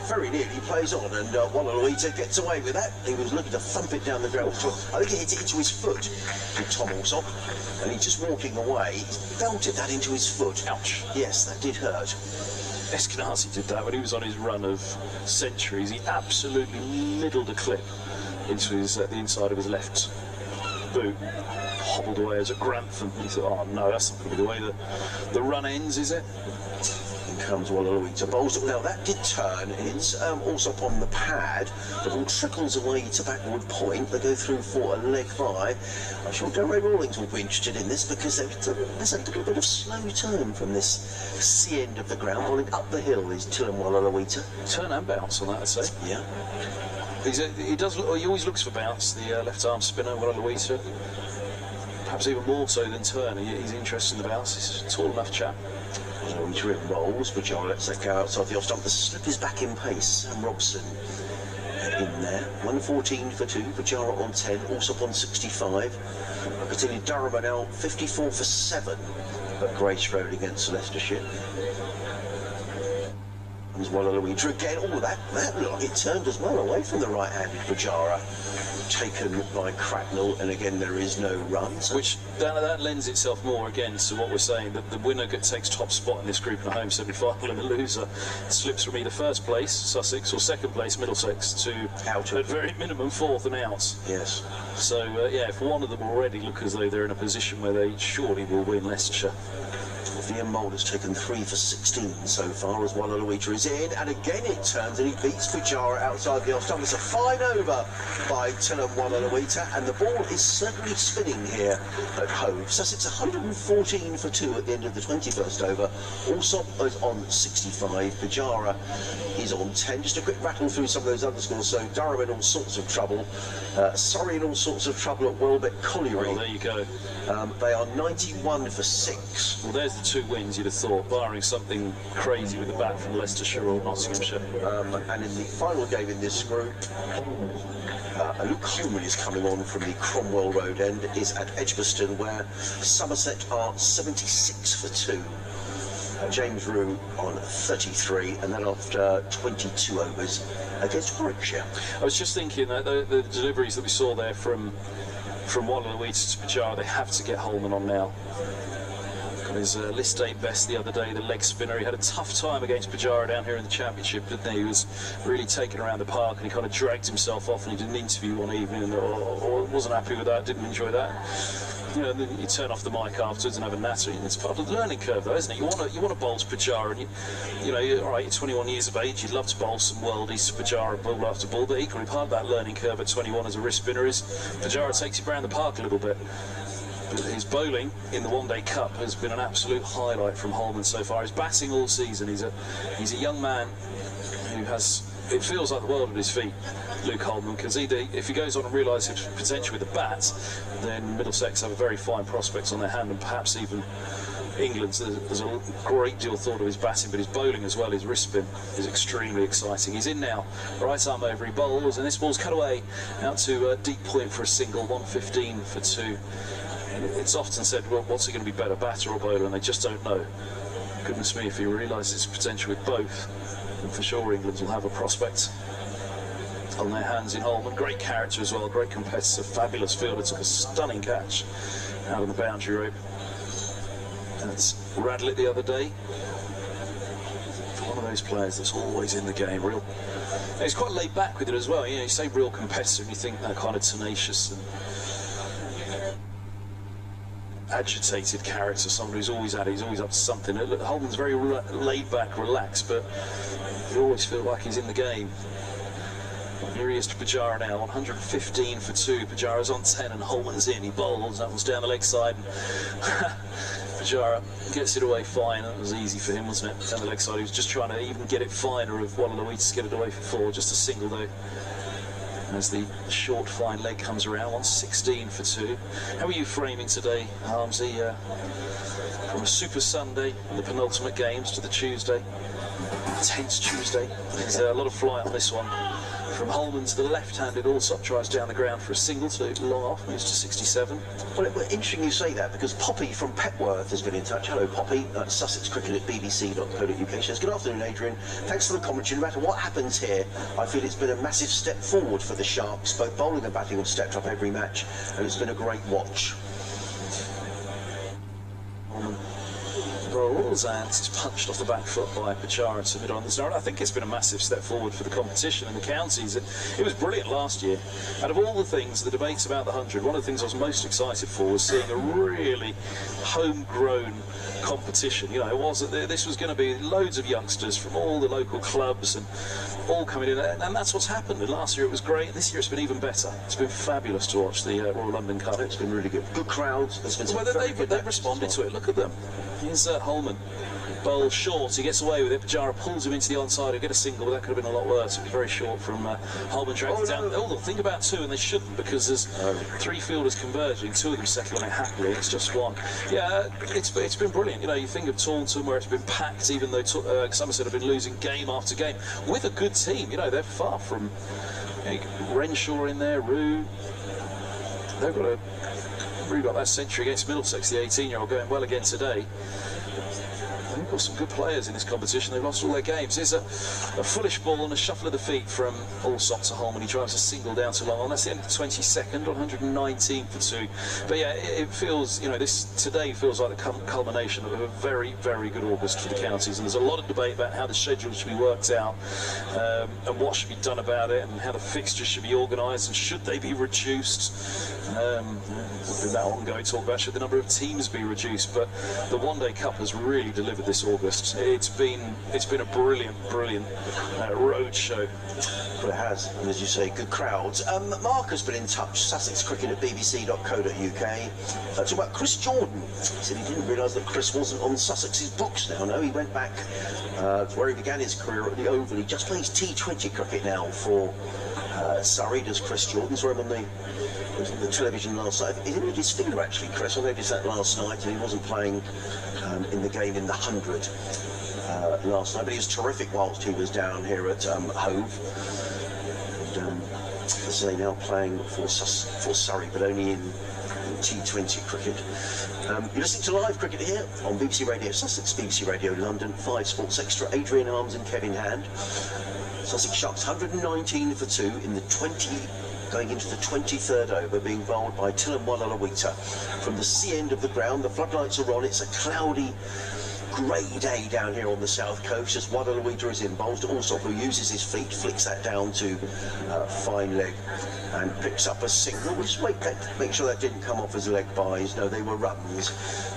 very nearly plays on, and Wallaluita gets away with that. He was looking to thump it down the ground. I think he hit it into his foot with Tom Alsop, and he's just walking away. He belted that into his foot. Ouch. Yes, that did hurt. Eskenazi did that when he was on his run of centuries. He absolutely middled a clip into his the inside of his left boot, hobbled away as a Grantham. He thought, oh no, that's not going to be the way the run ends, is it? In comes Wallaluita, bowls. Now that did turn. It's also upon the pad. The ball trickles away to backward point. They go through for a leg by. I'm sure Ray Rawlings will be interested in this, because there's a little bit of slow turn from this sea end of the ground. Rolling up the hill is Tillam Wallaluita. Turn and bounce on that, I'd say. Yeah. He always looks for bounce, the left-arm spinner, Wallaluita. Perhaps even more so than turn. He's interested in the bounce. He's a tall enough chap. Wallaluita rolls, but John lets that go outside the off stump. The slip is back in pace. Sam Robson in there. 114 for 2. Pujara on 10. Alsop on 65. Katili Durham now 54 for 7 at Grace Road against Leicestershire. Wallaluita again. Oh, that looked like it turned as well away from the right-handed Pujara, taken by Cracknell, and again there is no run. So which that lends itself more again to what we're saying, that the winner takes top spot in this group in the home semi-final, and the loser slips from either first place Sussex or second place Middlesex to out at very minimum 4th and out. Yes. So yeah, if one of them already look as though they're in a position where they surely will win Leicestershire. Liam Mulder's taken 3 for 16 so far as Wallaluita is in, and again it turns and he beats Pujara outside the off stump. It's a fine over by Tillam Wallaluita, and the ball is certainly spinning here at Hove. Sussex 114 for 2 at the end of the 21st over. Alsop is on 65, Pujara is on 10. Just a quick rattle through some of those other scores. So Durham in all sorts of trouble, Surrey in all sorts of trouble at Welbeck Colliery. Well, there you go. They are 91 for 6. Well, there's the 2 wins you'd have thought, barring something crazy with the bat from Leicestershire or Nottinghamshire. And in the final game in this group, Luke Holman is coming on from the Cromwell Road end, is at Edgbaston, where Somerset are 76 for 2. James Rue on 33, and then after 22 overs against Warwickshire. I was just thinking that the deliveries that we saw there from Wallaluita to Pujara, they have to get Holman on now. Got his list 8 best the other day, the leg spinner. He had a tough time against Pujara down here in the Championship, didn't he? He was really taken around the park, and he kind of dragged himself off, and he did an interview one evening, or wasn't happy with that, didn't enjoy that. You know, then you turn off the mic afterwards and have a natter. It's part of the learning curve, though, isn't it? You want to bowl to Pujara, and all right, you're 21 years of age. You'd love to bowl some worldies to Pujara, ball after ball. But equally, part of that learning curve at 21 as a wrist spinner is Pujara takes you around the park a little bit. But his bowling in the One Day Cup has been an absolute highlight from Holman so far. His batting all season. He's a young man who has. It feels like the world at his feet, Luke Holman, because if he goes on and realises his potential with the bat, then Middlesex have a very fine prospects on their hand, and perhaps even England's. There's a great deal thought of his batting, but his bowling as well, his wrist spin is extremely exciting. He's in now, right arm over, he bowls, and this ball's cut away out to deep point for a single, 115 for 2. It's often said, well, what's he going to be better, batter or bowler, and they just don't know. Goodness me, if he realises his potential with both, then for sure England will have a prospect on their hands in Holman. Great character as well, great competitor, fabulous fielder, took a stunning catch out of the boundary rope. That's Radlett the other day. One of those players that's always in the game, real. He's quite laid back with it as well. You know, you say real competitor and you think that kind of tenacious and agitated character, someone who's always at it, he's always up to something. Holman's very laid back, relaxed, but you always feel like he's in the game. Here he is to Pujara now, 115 for 2. Pujara's on 10 and Holman's in. He bowls, that one's down the leg side. Pujara gets it away fine. That was easy for him, wasn't it? Down the leg side, he was just trying to even get it finer of Wallace to get it away for 4. Just a single though. As the short fine leg comes around, 116 for 2. How are you framing today, Harmsy? From a Super Sunday, the penultimate games, to the Tuesday, tense Tuesday. There's a lot of flight on this one. From Holman to the left-handed, Allsop tries down the ground for a single to long off, moves to 67. Well, interesting you say that, because Poppy from Petworth has been in touch. Hello, Poppy. Sussex Cricket at bbc.co.uk. She says, good afternoon, Adrian. Thanks for the commentary. No matter what happens here, I feel it's been a massive step forward for the Sharks. Both bowling and batting have stepped up every match, and it's been a great watch. Rolls and is punched off the back foot by Pujara to mid on the zone. I think it's been a massive step forward for the competition in the counties. It was brilliant last year. Out of all the things, the debates about the 100, one of the things I was most excited for was seeing a really homegrown competition. You know, this was going to be loads of youngsters from all the local clubs and all coming in, and that's what's happened. And last year it was great. This year it's been even better. It's been fabulous to watch the Royal London Cup. It's been really good. Good crowds. There's been some they've responded to it. Look at them. Here's Holman. Bowl short, he gets away with it. Pujara pulls him into the onside. He'll get a single, but that could have been a lot worse. It'd be very short from Holman, dragged it down. Oh, look, think about 2, and they shouldn't, because there's 3 fielders converging, 2 of them second on it happily. It's just 1. Yeah, it's been brilliant. You know, you think of Taunton, where it's been packed, even though Somerset have been losing game after game with a good team. You know, they're far from Renshaw in there, Rue. They've got that century against Middlesex, the 18-year-old, going well again today. They've got some good players in this competition. They've lost all their games. Here's a foolish ball and a shuffle of the feet from Allsop to Holman. He drives a single down to long on. That's the end of the 22nd, 119 for 2. But yeah, it feels, you know, this today feels like the culmination of a very, very good August for the counties. And there's a lot of debate about how the schedule should be worked out and what should be done about it, and how the fixtures should be organised, and should they be reduced. That ongoing talk about should the number of teams be reduced, but the One Day Cup has really delivered this August. It's been a brilliant road show. Well, it has, and as you say, good crowds. Mark has been in touch. Sussex Cricket at bbc.co.uk. Talking about Chris Jordan. He said he didn't realise that Chris wasn't on Sussex's books now. No, he went back to where he began his career at the Oval. He just plays T20 cricket now for Surrey. Does Chris Jordan? Saw him on the television last night. He injured his finger, actually, Chris. I noticed that last night, and he wasn't playing in the game in the 100 last night, but he was terrific whilst he was down here at Hove. And as I say, now playing for Surrey, but only in T20 cricket. You're listening to live cricket here on BBC Radio Sussex, BBC Radio London, 5 Sports Extra. Adrian Arms and Kevin Hand. Sussex Sharks 119 for 2 in the going into the 23rd over, being bowled by Tillam Walalawita. From the sea end of the ground, the floodlights are on. It's a cloudy grey day down here on the south coast as Guadalupe is involved. Allsop, who uses his feet, flicks that down to fine leg and picks up a single, which make sure that didn't come off as leg buys. No, they were runs.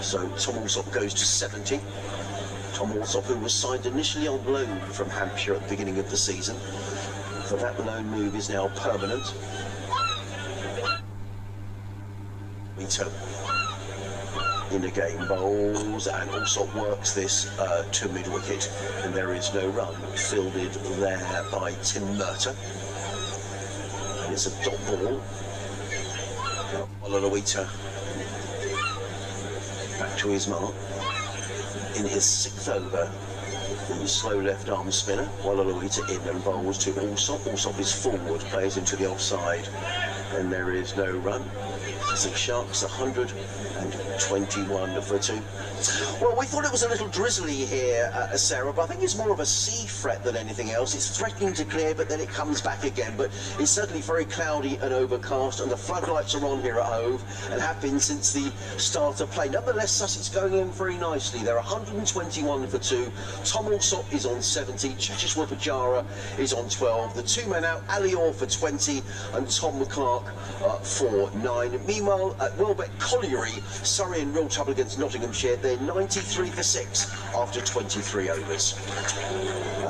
So Tom Allsop goes to 70. Tom Allsop, who was signed initially on loan from Hampshire at the beginning of the season. So that loan move is now permanent. In the game bowls, and Allsop works this to mid-wicket, and there is no run. Fielded there by Tim Murtagh. And it's a dot ball. Aloita back to his mark. In his 6th over, the slow left arm spinner, Aloita in and bowls to Allsop. Allsop is forward, plays into the offside, and there is no run. Sussex Sharks 121 for 2. Well, we thought it was a little drizzly here, Sarah, but I think it's more of a sea fret than anything else. It's threatening to clear, but then it comes back again. But it's certainly very cloudy and overcast, and the floodlights are on here at Hove and have been since the start of play. Nonetheless, Sussex going in very nicely. They're 121 for 2. Tom Allsop is on 70. Cheshire Pujara is on 12. The 2 men out, Alior for 20, and Tom Clark for 9. Meanwhile, at Welbeck Colliery, Surrey in real trouble against Nottinghamshire. They're 93 for 6 after 23 overs.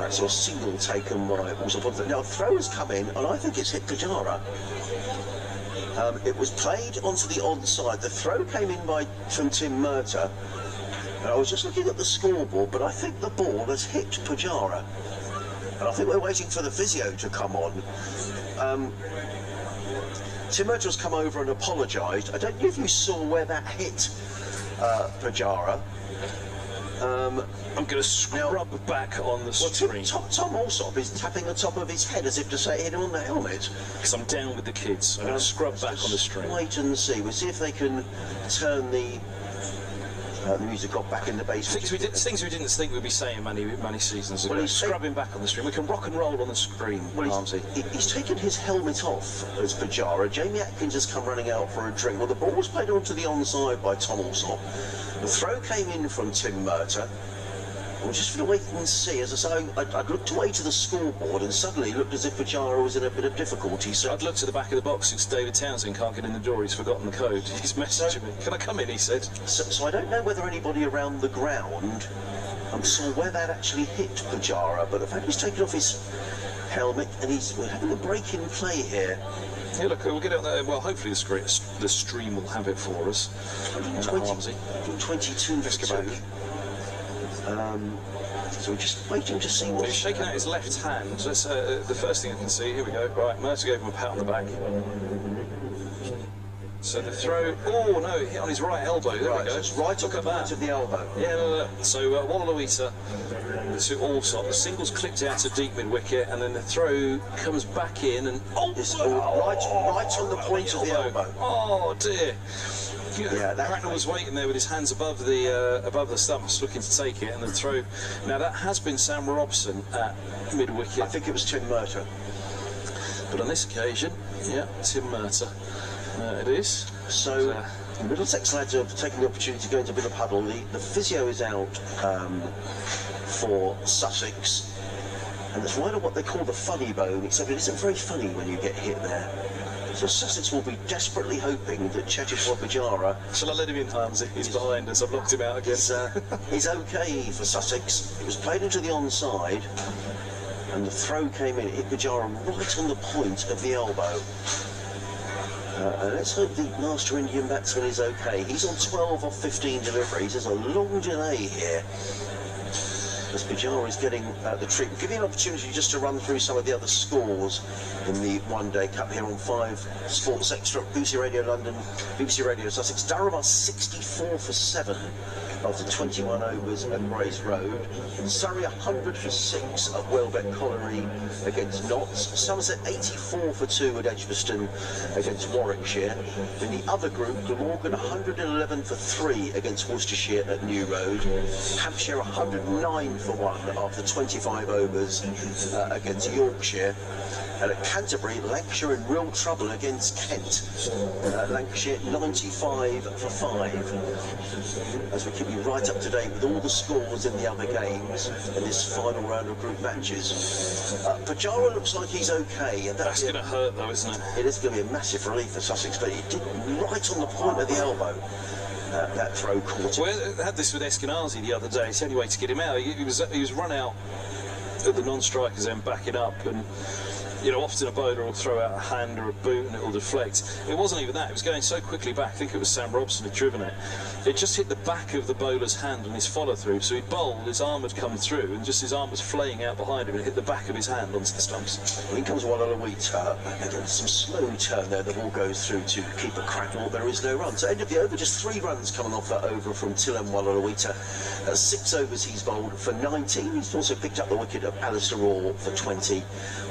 So a single taken by Allsop. Now, throw has come in, and I think it's hit Pujara. It was played onto the onside. The throw came in from Tim Murtagh. And I was just looking at the scoreboard, but I think the ball has hit Pujara. And I think we're waiting for the physio to come on. Tim Murtagh's come over and apologised. I don't know if you saw where that hit Pujara. I'm going to scrub back on the screen. Tom Allsop is tapping the top of his head as if to say, hit him on the helmet. Because I'm down with the kids. I'm going to scrub back on the screen. Wait and see. We'll see if they can turn the music off back in the basement. Things we didn't think we'd be saying many seasons ago. Well, he's scrubbing back on the screen. We can rock and roll on the screen, he's taken his helmet off as Pujara. Jamie Atkins has come running out for a drink. Well, the ball was played onto the onside by Tom Allsop. The throw came in from Tim Murtagh. We're just going to wait and see. As I say, I'd looked away to the scoreboard and suddenly it looked as if Pujara was in a bit of difficulty. So I'd looked to the back of the box since David Townsend can't get in the door. He's forgotten the code. He's messaging me. Can I come in, he said. So I don't know whether anybody around the ground saw where that actually hit Pujara, but the fact he's taken off his helmet and we're having a break in play here. Yeah, look, we'll get it on there. Well, hopefully the stream will have it for us. 22 Let's go back. So we're just waiting to see what. He's shaking out his left hand. That's the first thing I can see. Here we go. Right, Murtagh gave him a pat on the back. So the throw. Oh no, it hit on his right elbow. There we go. It's right on the point of the elbow. Yeah, no. So Aloita to Allsop. The single's clipped out to deep mid wicket, and then the throw comes back in and right on the point of the elbow. Oh dear. Yeah, Cracknell was waiting there with his hands above the stumps, looking to take it, and then throw. Now that has been Sam Robson at mid wicket. I think it was Tim Murtagh. But on this occasion, yeah, Tim Murtagh. It is. So the Middlesex lads have taken the opportunity to go into a bit of huddle. The physio is out for Sussex, and it's right on what they call the funny bone, except it isn't very funny when you get hit there. So Sussex will be desperately hoping that Cheshire Pujara... Shall I let him in, Harmsy? He's behind us. I've locked him out again. He's okay for Sussex. It was played into the onside, and the throw came in. It hit Pujara right on the point of the elbow. Let's hope the master Indian batsman is okay. He's on 12 off 15 deliveries. There's a long delay here. As Pujara is getting the treatment. Give me an opportunity just to run through some of the other scores in the one-day cup here on 5 Sports Extra, BBC Radio London, BBC Radio Sussex. Durham are 64 for 7 after 21 overs at Grays Road. And Surrey 100 for 6 at Welbeck Colliery against Notts. Somerset 84 for 2 at Edgbaston against Warwickshire. In the other group, Glamorgan 111 for 3 against Worcestershire at New Road. Hampshire 109 for 1 after 25 overs against Yorkshire. And at Canterbury, Lancashire in real trouble against Kent. Lancashire 95 for 5. As we keep you right up to date with all the scores in the other games in this final round of group matches. Pajara looks like he's okay. And that's going to hurt though, isn't it? It is going to be a massive relief for Sussex, but he did right on the point of the elbow. That throw caught him. Well, I had this with Eskenazi the other day. It's the only way to get him out. He was run out at the non-strikers end, backing up, and you know, often a bowler will throw out a hand or a boot and it will deflect. It wasn't even that, it was going so quickly back, I think it was Sam Robson had driven it. It just hit the back of the bowler's hand on his follow-through, so he bowled, his arm had come through, and just his arm was flaying out behind him and it hit the back of his hand onto the stumps. Well, in comes Wallaluita, again, some slow turn there, the ball goes through to keep a crackle, there is no run. So end of the over, just 3 runs coming off that over from Tilem Wallaluita. 6 overs he's bowled for 19, he's also picked up the wicket of Alistair Orr for 20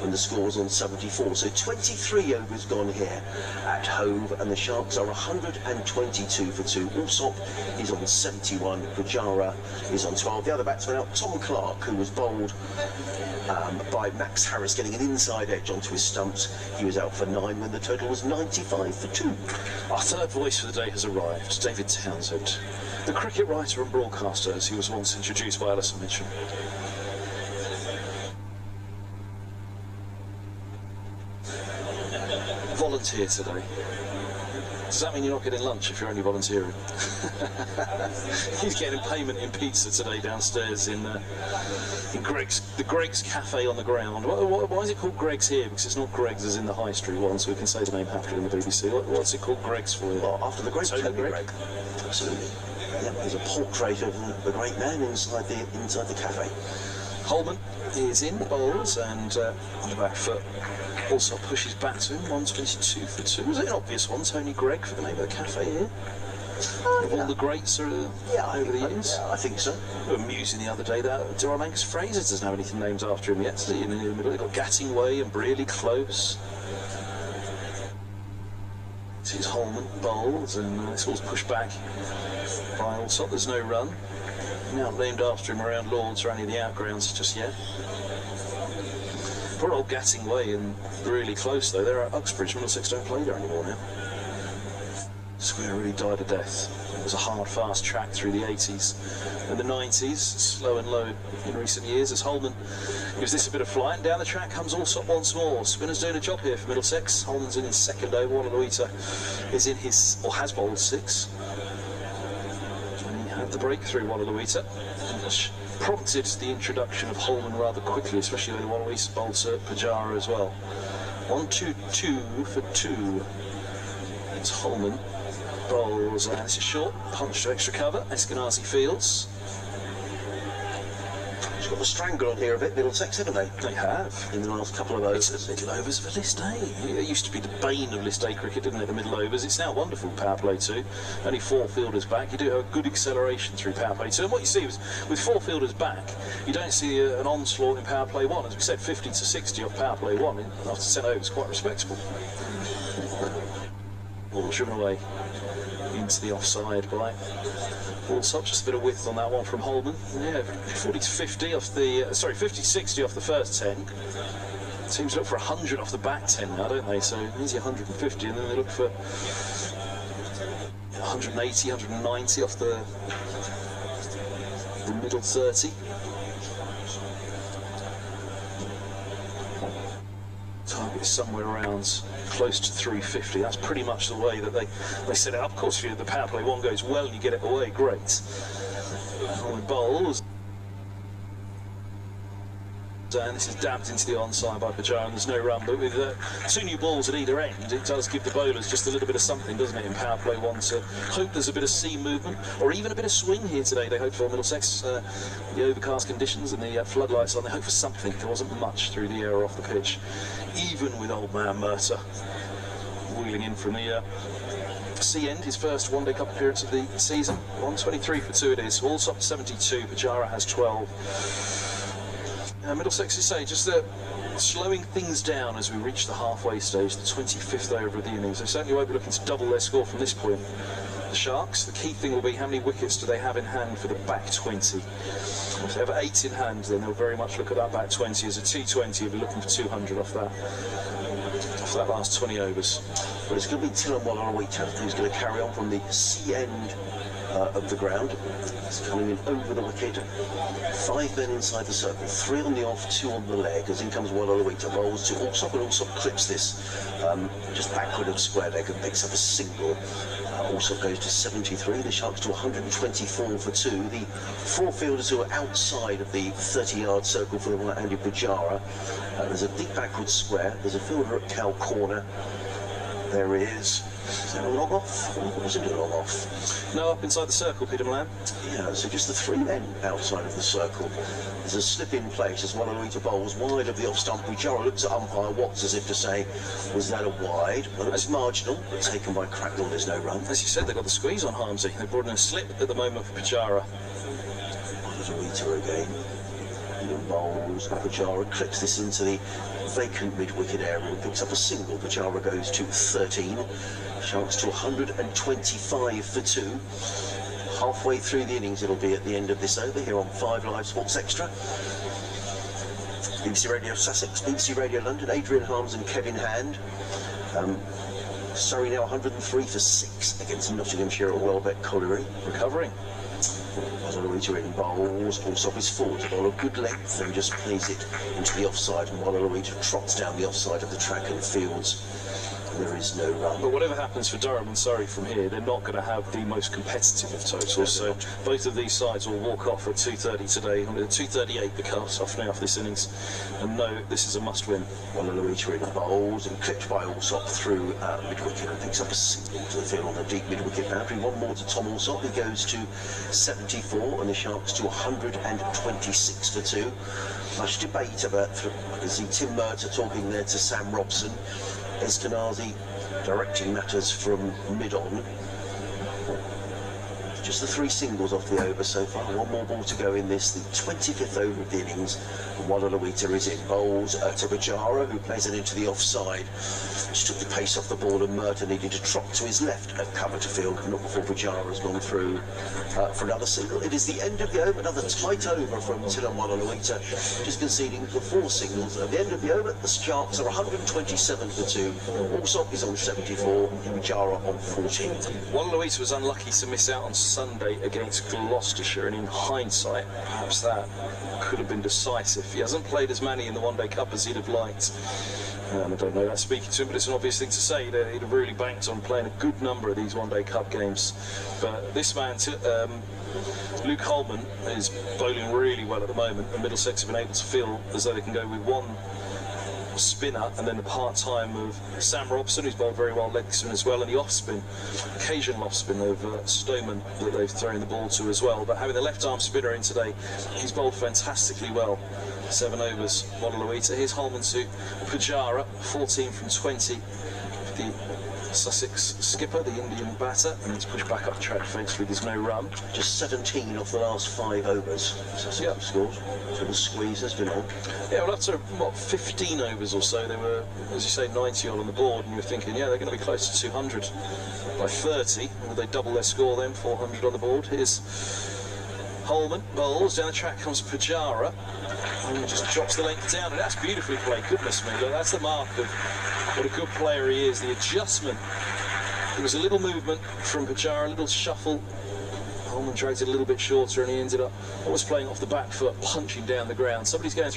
when the score was on 74. So 23 overs gone here at Hove, and the Sharks are 122 for 2. Alsop is on 71, Pujara is on 12. The other batsman out, Tom Clark, who was bowled by Max Harris getting an inside edge onto his stumps. He was out for 9 when the total was 95 for 2. Our third voice for the day has arrived, David Townsend, the cricket writer and broadcaster, as he was once introduced by Alison Mitchell. Volunteer today. Does that mean you're not getting lunch if you're only volunteering? He's getting payment in pizza today downstairs in Greg's Cafe on the ground. Why is it called Greg's here? Because it's not Greg's as in the high street one, so we can say the name happily in the BBC. What's it called Greg's for you? Well, after the great Tony Greg. Absolutely. Yeah, there's a portrait of the great man inside the cafe. Holman is in bowls and on the back foot. Also pushes back to him, 122 for 2. Was it an obvious one, Tony Gregg, for the name of the cafe here? All the greats are over the years. Yeah, I think so. We were musing the other day that Durrell Angus Fraser doesn't have anything named after him yet, does he? In the middle, they've got Gatting Way and really close. This is Holman bowls, and this ball's pushed back by Alsop. There's no run. Not named after him around Lords or any of the outgrounds just yet. Poor old Gatting Way and really close though. They're at Uxbridge. Middlesex don't play there anymore now. Square really died a death. It was a hard, fast track through the 80s and the 90s, slow and low in recent years. As Holman gives this a bit of flight, and down the track comes Alsop once more. Spinner's doing a job here for Middlesex. Holman's in his second over. Wallaluita is in his, or has bowled 6. And he had the breakthrough, Wallaluita, which prompted the introduction of Holman rather quickly, especially when Wallaluita bowled Pajara as well. 1-2-2 for 2. It's Holman bowls, and it's a short punch to extra cover. Eskenazi fields. He's got the strangle on here a bit, Middlesex, haven't they? They have. In the last couple of overs. It's the middle overs of List A. It used to be the bane of List A cricket, didn't it, the middle overs? It's now wonderful, power play 2. Only 4 fielders back. You do have a good acceleration through power play 2. And what you see is, with 4 fielders back, you don't see an onslaught in power play 1. As we said, 50 to 60 off power play 1 after 10 overs, quite respectable. Ball driven away into the offside by Alsop. Just a bit of width on that one from Holman. Yeah, 40-50 off the 50-60 off the first 10. Teams look for 100 off the back 10 now, don't they? So easy 150, and then they look for 180, 190 off the middle 30. Target is somewhere around close to 350. That's pretty much the way that they set it up. Of course, if the power play 1 goes well and you get it away, great. Holman bowls. And this is dabbed into the onside by Pajara, and there's no run, but with 2 new balls at either end, it does give the bowlers just a little bit of something, doesn't it, in power play 1, to hope there's a bit of seam movement, or even a bit of swing here today. They hope for Middlesex, the overcast conditions and the floodlights on, they hope for something. There wasn't much through the air or off the pitch, even with old man Mercer wheeling in from the sea end, his first one-day cup appearance of the season. 123 for 2 it is. Alsop 72, Pajara has 12. Middlesex, you say, just slowing things down as we reach the halfway stage, the 25th over of the innings. They certainly won't be looking to double their score from this point. the Sharks. The key thing will be how many wickets do they have in hand for the back 20. If they have 8 in hand, then they'll very much look at that back 20 as a T20. You'll be looking for 200 off that last 20 overs. Well, it's going to be Tillam Wallarawita who's going to carry on from the C end of the ground. It's coming in over the wicket. 5 men inside the circle, 3 on the off, 2 on the leg. As in comes Wallarawita, bowls to Allsop, and Allsop clips this just backward of square leg and picks up a single. Allsop goes to 73. The Sharks to 124 for 2. The 4 fielders who are outside of the 30-yard circle for the right-handed Pujara. There's a deep backward square. There's a fielder at cow corner. There is. Is that a long off? Or was it a long off? No, up inside the circle, Peter Milan. Yeah, so just the 3 men outside of the circle. There's a slip in place as Wallarawita bowls wide of the off stump. Pujara looks at umpire Watts as if to say, was that a wide? Well, it was marginal, but taken by Cracknell, there's no run. As you said, they've got the squeeze on Harmsy. They've brought in a slip at the moment for Pujara. Wallarawita again. Bowls, Pujara clips this into the vacant mid-wicket area and picks up a single. Pujara goes to 13. Sharks to 125 for 2. Halfway through the innings it'll be at the end of this over here on 5 Live Sports Extra. BBC Radio Sussex, BBC Radio London, Adrian Harms and Kevin Hand. Surrey now 103 for 6 against Nottinghamshire at Welbeck Colliery. Recovering. Wallarawita in bowls, Allsop is forward to bowl a good length and just plays it into the offside, and Wallarawita trots down the offside of the track and fields. There is no run. But whatever happens for Durham and Surrey from here, they're not going to have the most competitive of totals. So both of these sides will walk off at 2:30 today. 2:38 the cut-off now for this innings. And no, this is a must-win. Wallarawita in bowls and clipped by Allsop through mid-wicket and picks up a single to the field on the deep mid-wicket boundary. 1 more to Tom Allsop. He goes to 74 and the Sharks to 126 for 2. Much debate about, I see Tim Murtagh talking there to Sam Robson. Eskenazi directing matters from mid-on. Just the 3 singles off the over so far. 1 more ball to go in this, the 25th over of the innings. Wallarawita is in bowls to Pujara, who plays it into the offside. Just took the pace off the ball, and Murtagh needed to trot to his left at cover to field, not before Pujara has gone through for another single. It is the end of the over, another tight over from Tillam Wallarawita, just conceding the 4 singles. At the end of the over, the Sharks are 127 for 2. Allsop is on 74, and Pujara on 14. Wallarawita was unlucky to miss out on Sunday against Gloucestershire, and in hindsight, perhaps that could have been decisive. He hasn't played as many in the One Day Cup as he'd have liked. I don't know that speaking to him, but it's an obvious thing to say. He'd have really banked on playing a good number of these One Day Cup games. But this man, Luke Holman, is bowling really well at the moment, and Middlesex have been able to feel as though they can go with 1 spinner and then the part-time of Sam Robson, who's bowled very well leg spin as well, and the off-spin, occasional off-spin of Stoneman that they've thrown the ball to as well. But having the left-arm spinner in today, he's bowled fantastically well. 7 overs, Wallarawita. Here's Holman to Pujara, 14 from 20 for the Sussex skipper, the Indian batter, and it's pushed back up the track eventually. There's no run. Just 17 off the last 5 overs. Sussex scores. So the squeeze has been on. Yeah, well, after, 15 overs or so, they were, as you say, 90 odd on the board, and you were thinking, yeah, they're going to be close to 200 by 30. Will they double their score then? 400 on the board. Here's Holman, bowls, down the track comes Pujara, and just drops the length down, and that's beautifully played. Goodness me, look, that's the mark of what a good player he is, the adjustment. There was a little movement from Pujara, a little shuffle. Holman dragged it a little bit shorter, and he ended up almost playing off the back foot, punching down the ground. Somebody's going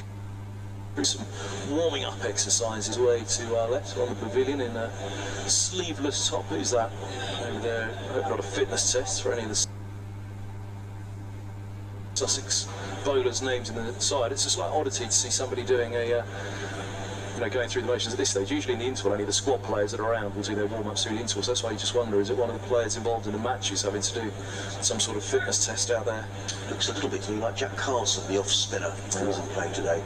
through some warming up exercises way to our left on the pavilion in a sleeveless top. Who's that over there? I hope not a fitness test for any of the Sussex bowlers' names in the side. It's just like oddity to see somebody doing a going through the motions at this stage. Usually in the interval, only the squad players that are around will do their warm-ups through the intervals. That's why you just wonder, is it one of the players involved in the match who's having to do some sort of fitness test out there? Looks a little bit to me like Jack Carson, the off-spinner, who isn't playing today.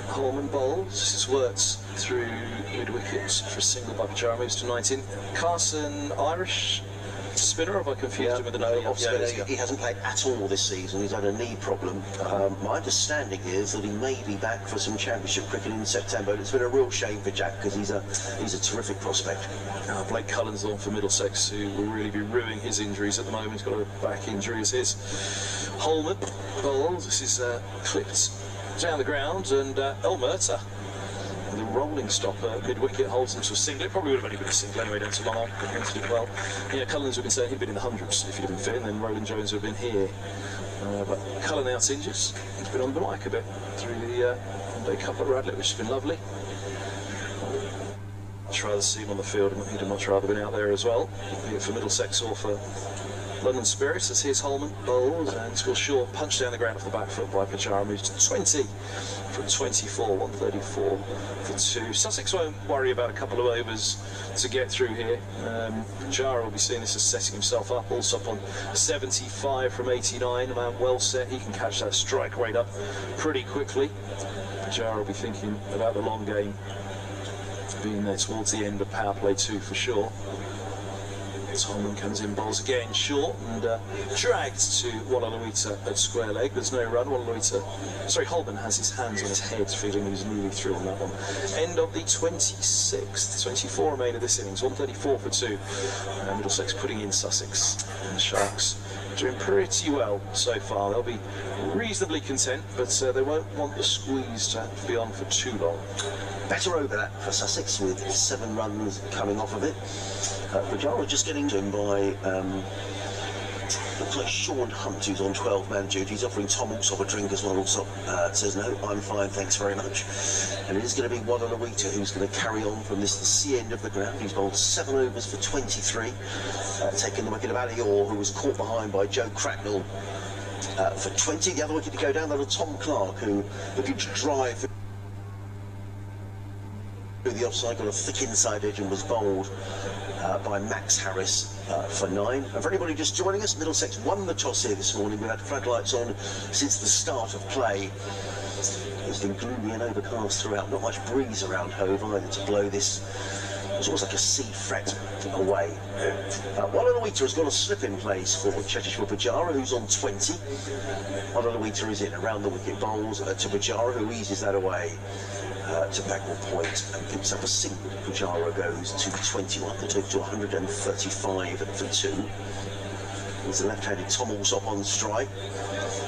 Holman bowls. This is Wirtz through mid-wickets for a single by Pujara, moves to 19. Carson, Irish. Spinner, or have I confused him with another? off spinner. He hasn't played at all this season. He's had a knee problem. My understanding is that he may be back for some championship cricket in September. It's been a real shame for Jack because he's a terrific prospect. Blake Cullen's on for Middlesex, who will really be ruining his injuries at the moment. He's got a back injury as his. Holman bowls. This is clipped down the ground, and Elmerta, the rolling stopper mid-wicket, holds him to a single. It probably would have only been a single anyway, down to long on, but he did well. Yeah, Cullens would have been saying he'd been in the hundreds if he'd have been fit, and then Roland Jones would have been here. But Cullen out injured. He's been on the mic a bit through the one-day cup at Radlett, which has been lovely. Much rather see him on the field, and he'd have much rather been out there as well, be it for Middlesex or for London Spirits. As here's Holman bowls and scores short, punched down the ground off the back foot by Pajara, moves to 20 from 24, 134 for 2. Sussex won't worry about a couple of overs to get through here. Pajara will be seeing this as setting himself up, also up on 75 from 89. A man well set, he can catch that strike rate up pretty quickly. Pajara will be thinking about the long game, being there towards the end of power play 2 for sure. Holman comes in, bowls again short, and dragged to Wallaluita at square leg. There's no run. Holman has his hands on his head, feeling he was nearly through on that one. End of the 26th, 24 remain of this innings, 134 for 2. Middlesex putting in Sussex, and the Sharks doing pretty well so far. They'll be reasonably content, but they won't want the squeeze to be on for too long. Better over that for Sussex, with 7 runs coming off of it. Pajara just getting to him by looks like Sean Hunt, who's on 12-man duty. He's offering Tom Alsop a drink as well. Alsop says, no, I'm fine, thanks very much. And it is going to be Wallaluita who's going to carry on from this, the sea end of the ground. He's bowled 7 overs for 23, taking the wicket of Ali Orr, who was caught behind by Joe Cracknell for 20. The other wicket to go down, that was Tom Clark, who looking to drive through the offside, got a thick inside edge and was bowled by Max Harris for 9. And for anybody just joining us, Middlesex won the toss here this morning. We've had floodlights on since the start of play. It's been gloomy and overcast throughout. Not much breeze around Hove either to blow this. It's almost like a sea fret away. Wallaluita has got a slip in place for Chetishwar Pajara, who's on 20. Wallaluita is in around the wicket, bowls to Pajara, who eases that away to backward point and picks up a single. Pajara goes to 21, the total to 135 for 2. There's the left-handed Tom Alsop on strike.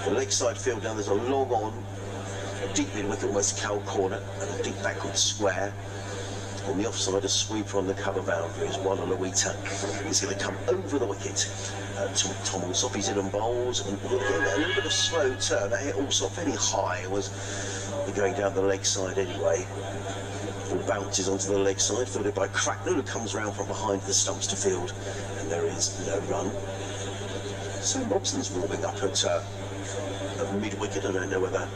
The leg side field now, there's a long on, a deep mid-wicket, almost cow corner, and a deep backward square. On the offside, a sweeper on the cover boundary as Wallaluita is going to come over the wicket to Tom Alsop. He's in and bowls, and a little bit of slow turn. That hit Alsop very high, was going down the leg side anyway. Ball bounces onto the leg side, fielded by Cracknell, who comes round from behind the stumps to field, and there is no run. So Robson's warming up at mid-wicket. I don't know whether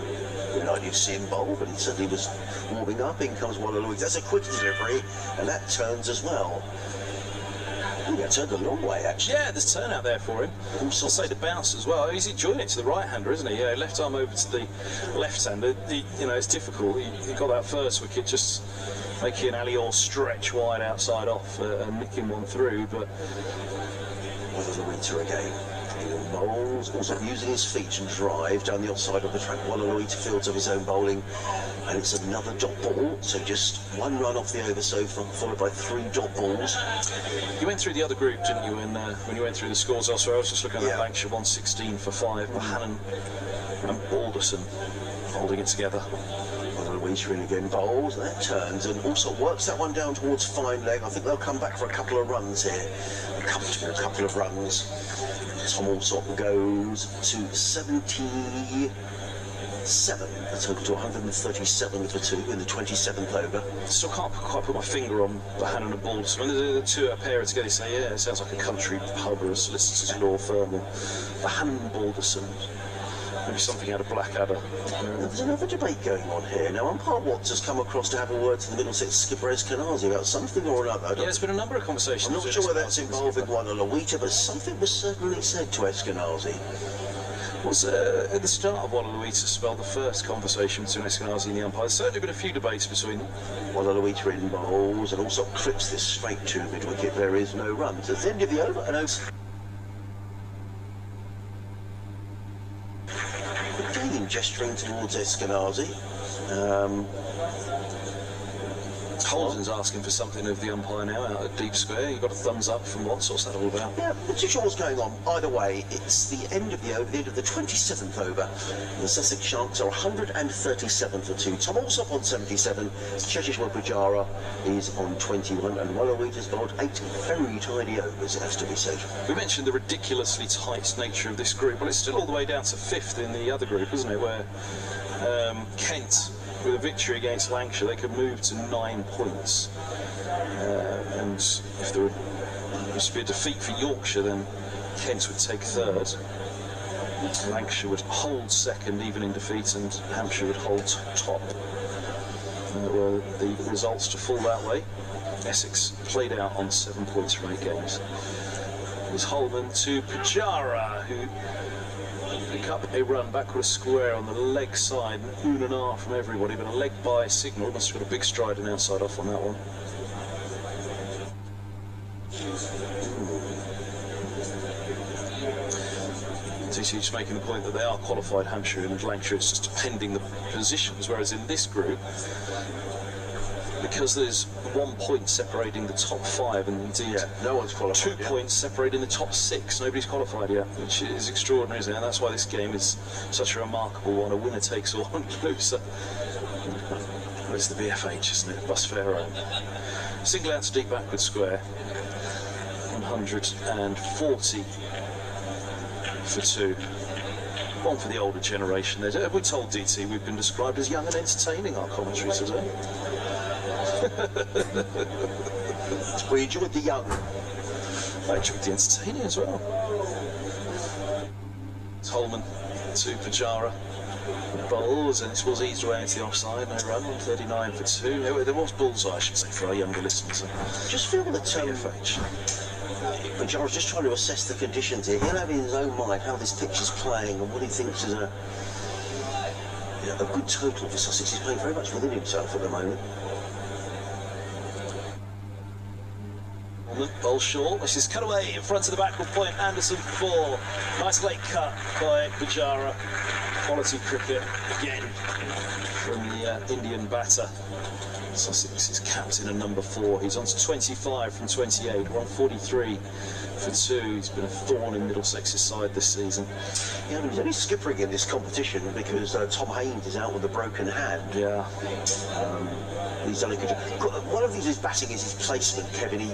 we'd like to see him bowl, but he certainly was warming up. In comes Wallaluita. That's a quick delivery, and that turns as well. Oh, that turned a long way, actually. Yeah, there's turn out there for him. I'll say the bounce as well. He's enjoying it to the right-hander, isn't he? Yeah, left arm over to the left-hander. You know, it's difficult. He got that first wicket, just making Ali Orr stretch wide outside off and nicking one through, but Wallaluita again. Bowls, also using his feet to drive down the offside of the track. Wallaluita fields of his own bowling, and it's another dot ball. So just 1 run off the over so far, followed by 3 dot balls. You went through the other group, didn't you? When you went through the scores elsewhere, I was just looking at that Lancashire 116 for 5. Hannon and Balderson holding it together. Wallaluita in again, bowls, and that turns and also works that one down towards fine leg. I think they'll come back for a couple of runs here. A couple of runs. Tom Alsop goes to 77, a total to 137 for 2 in the 27th over. Still can't quite put my finger on the Hannon and Balderson. When the two are paired together, you say, yeah, it sounds like a country pub or a solicitor's law firm. And the Hannon and Balderson, maybe something out of Blackadder. There's another debate going on here. Now, umpire Watts has come across to have a word to the Middlesex skipper Eskenazi about something or another. Yeah, there's been a number of conversations. I'm not sure whether that's involving Wallaluita, but something was certainly said to Eskenazi. Was at the start of Wallaluita's spell the first conversation between Eskenazi and the umpire? There's certainly been a few debates between them. Wallaluita in bowls and also clips this straight to mid-wicket. There is no run. So it's the end of the over, and him gesturing towards Eskenazi. Holden's asking for something of the umpire now out at deep square. You got a thumbs up from Watts. What's that all about? Yeah, not too sure what's going on. Either way, it's the end of the over, the end of the 27th over. The Sussex Sharks are 137 for 2. Tom Alsop on 77. Cheshire Pujara is on 21. And Wallaweed has bowled 8 very tidy overs, it has to be said. We mentioned the ridiculously tight nature of this group. Well, it's still all the way down to 5th in the other group, isn't it? Where Kent, with a victory against Lancashire, they could move to 9 points. And if there was to be a defeat for Yorkshire, then Kent would take 3rd. Lancashire would hold 2nd, even in defeat, and Hampshire would hold top. Were the results to fall that way, Essex played out on 7 points from 8 games. It was Holman to Pujara, who pick up a run backward a square on the leg side, an and a from everybody, but a leg by signal. Must have got a big stride and outside off on that one. TC just making the point that they are qualified, Hampshire and Lancashire. It's just pending the positions, whereas in this group, because there's 1 point separating the top 5, and indeed no one's qualified 2 points separating the top 6. Nobody's qualified yet, which is extraordinary, isn't it? And that's why this game is such a remarkable one. A winner takes all, and loser. Well, it's the BFH, isn't it? Busfaro. Single out to deep backward square. 140 for 2. One for the older generation. We're told, DT, we've been described as young and entertaining, our commentary today. We enjoyed the young. I enjoyed the entertaining as well. Holman to Pujara. Bowls, and it was eased away into the offside. No run, 139 for 2. There was bullseye, I should say, for our younger listeners. Just feel that BFH. Pujara's just trying to assess the conditions here. He'll have in his own mind how this pitch is playing and what he thinks is a good total for Sussex. He's playing very much within himself at the moment. Bowl short, this is cut away in front of the backward point. Anderson 4. Nice late cut by Pujara. Quality cricket again from the Indian batter. Sussex is captain and number 4. He's on to 25 from 28. 143 for 2. He's been a thorn in Middlesex's side this season. Yeah, I mean, he's only skippering in this competition because Tom Haynes is out with a broken hand. Yeah. He's done a good job. One of his batting is his placement, Kevin. He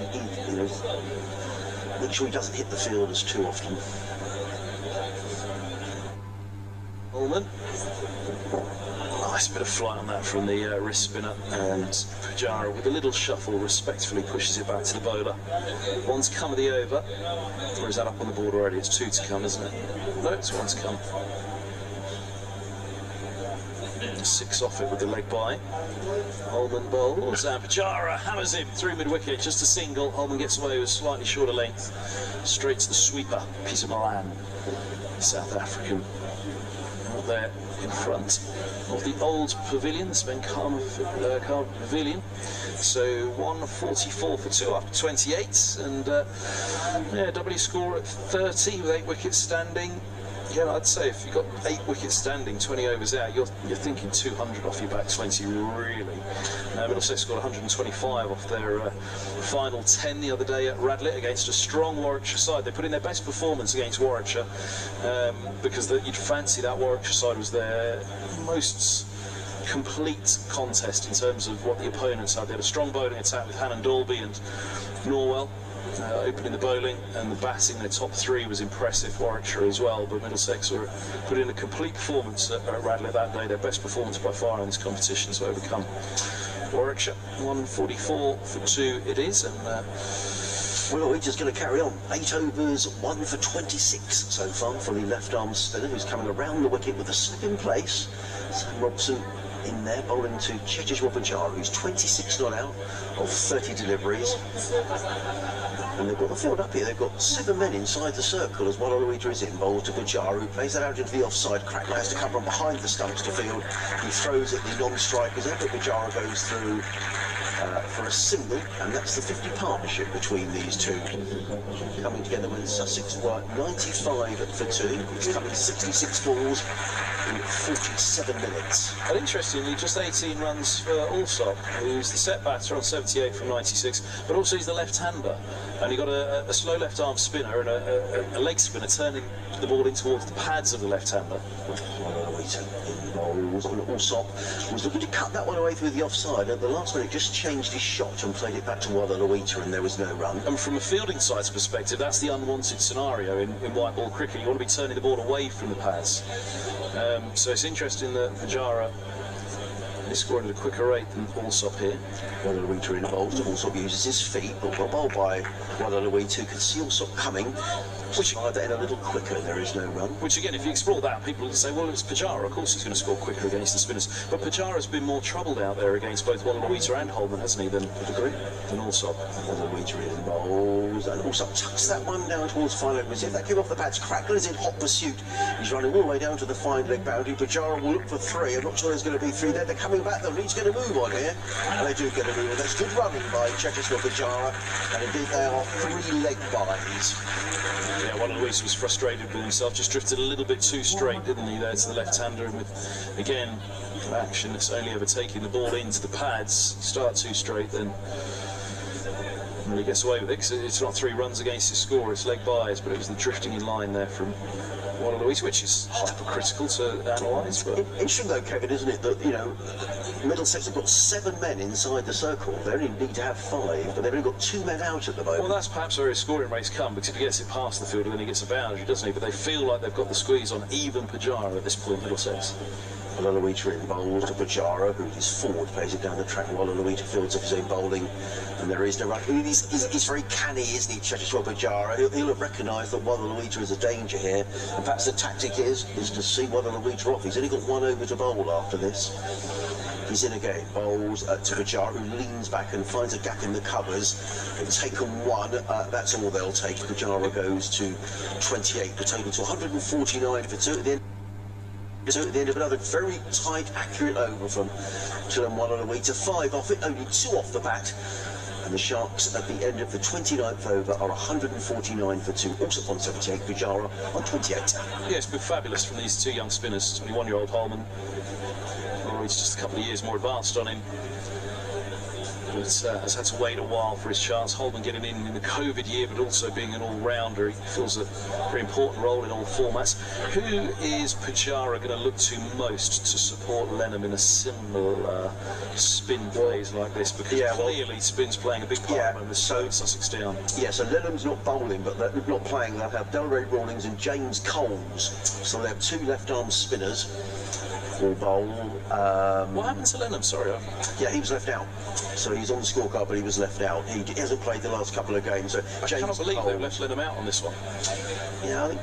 make sure he doesn't hit the fielders too often. Holman. Nice bit of flight on that from the wrist spinner, and Pujara with a little shuffle respectfully pushes it back to the bowler. One's come of the over, or is that up on the board already? It's 2 to come, isn't it? No, it's 1 to come. 6 off it with the leg by. Holman bowls, and Pujara hammers him through mid-wicket, just a single. Holman gets away with slightly shorter length, straight to the sweeper, Peter Milan, South African. Out there in front of the old pavilion, the Sven Karma Pavilion. So 144 for 2 after 28, and W score at 30 with 8 wickets standing. Yeah, I'd say if you've got 8 wickets standing, 20 overs out, you're thinking 200 off your back 20, really. Middlesex scored 125 off their final 10 the other day at Radlett against a strong Warwickshire side. They put in their best performance against Warwickshire because you'd fancy that Warwickshire side was their most complete contest in terms of what the opponents had. They had a strong bowling attack with Hannon Dalby and Norwell. Opening the bowling, and the batting, their top 3 was impressive. Warwickshire as well, but Middlesex were put in a complete performance at Radlett that day, their best performance by far in this competition to overcome Warwickshire. 144 for 2 it is, and well, we're just going to carry on. 8 overs, 1 for 26 so far for the left-arm spinner, who's coming around the wicket with a slip in place. Sam Robson in there, bowling to Cheshire Pujara, who's 26 not out of 30 deliveries. And they've got the field up here. They've got 7 men inside the circle as Wallaweed is in. Bowls to Pujara, who plays that out into the offside. Crackler has to come from behind the stumps to field. He throws at the non-strikers. Pujara goes through for a single, and that's the 50 partnership between these two. Coming together when Sussex were 95 for 2. It's coming 66 balls in 47 minutes. And interestingly, just 18 runs for Allsop, who's the set batter on 78 from 96, but also he's the left-hander. And he got a slow left-arm spinner and a leg spinner turning the ball in towards the pads of the left-hander. And Allsop was looking to cut that one away through the offside. At the last minute, just changed his shot and played it back to Wadalawita, and there was no run. And from a fielding side's perspective, that's the unwanted scenario in white ball cricket. You want to be turning the ball away from the pads. So it's interesting that Pujara is scoring at a quicker rate than Allsop here. Wadalawita involved. Allsop uses his feet, but well bowled by Wadalawita, who could see Allsop coming. Which fired that in a little quicker, and there is no run. Which again, if you explore that, people will say, well, it's Pujara, of course he's going to score quicker against the spinners. But Pujara's been more troubled out there against both Wadalawita and Holman, hasn't he, than Allsop. Wadalawita involves, and Allsop tucks that one down towards fine leg. As if that came off the pads, Crackle is in hot pursuit. He's running all the way down to the fine leg boundary. Pujara will look for 3. I'm not sure there's going to be 3 there. They're coming back though. He's going to move on here, and they do get a move. That's good running by Checheslor Pujara, and indeed they are 3 leg byes. Yeah, Wadalawita was frustrated with himself, just drifted a little bit too straight, didn't he, there to the left-hander, and with, again, action that's only ever taking the ball into the pads. Start too straight, then really gets away with it, because it's not 3 runs against his score, it's leg byes, but it was the drifting in line there from Wadalawita, which is hypercritical to analyse. But interesting though, Kevin, isn't it, that, you know, Middlesex have got 7 men inside the circle. They only need to have 5, but they've only got 2 men out at the moment. Well, that's perhaps where his scoring rates come, because if he gets it past the fielder, then he gets a boundary, doesn't he? But they feel like they've got the squeeze on even Pujara at this point, Middlesex. Wadalawita involves to Pujara, who is forward, plays it down the track. Wadalawita fields off his own bowling, and there is no run. He's very canny, isn't he, Checheslor Pujara? He'll have recognised that Wadalawita is a danger here, and perhaps the tactic is to see Wadalawita off. He's only got 1 over to bowl after this. He's in again, bowls to Pujara, who leans back and finds a gap in the covers. They've taken 1, that's all they'll take. Pujara goes to 28, the total to 149 for 2 at the end. So at the end of another very tight, accurate over from Chilam Wadalawita, 5 off it, only 2 off the bat. And the Sharks at the end of the 29th over are 149 for 2, also on 78, Pujara on 28. Yeah, it's been fabulous from these 2 young spinners, 21-year-old Holman. He's just a couple of years more advanced on him. But has had to wait a while for his chance. Holman getting in the COVID year, but also being an all-rounder. He fills a very important role in all formats. Who is Pujara going to look to most to support Lenham in a similar spin phase like this? Because clearly spin's playing a big part at the moment. They've slowed Sussex down. Yeah, so Lenham's not bowling, but they're not playing. They'll have Delray Rawlings and James Coles. So they have 2 left-arm spinners. Bowl. What happened to Lenham? Sorry. Yeah, he was left out. So he's on the scorecard, but he was left out. He hasn't played the last couple of games. So I cannot believe they've left Lenham out on this one. Yeah,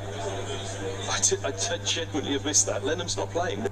I genuinely have missed that. Lenham's not playing.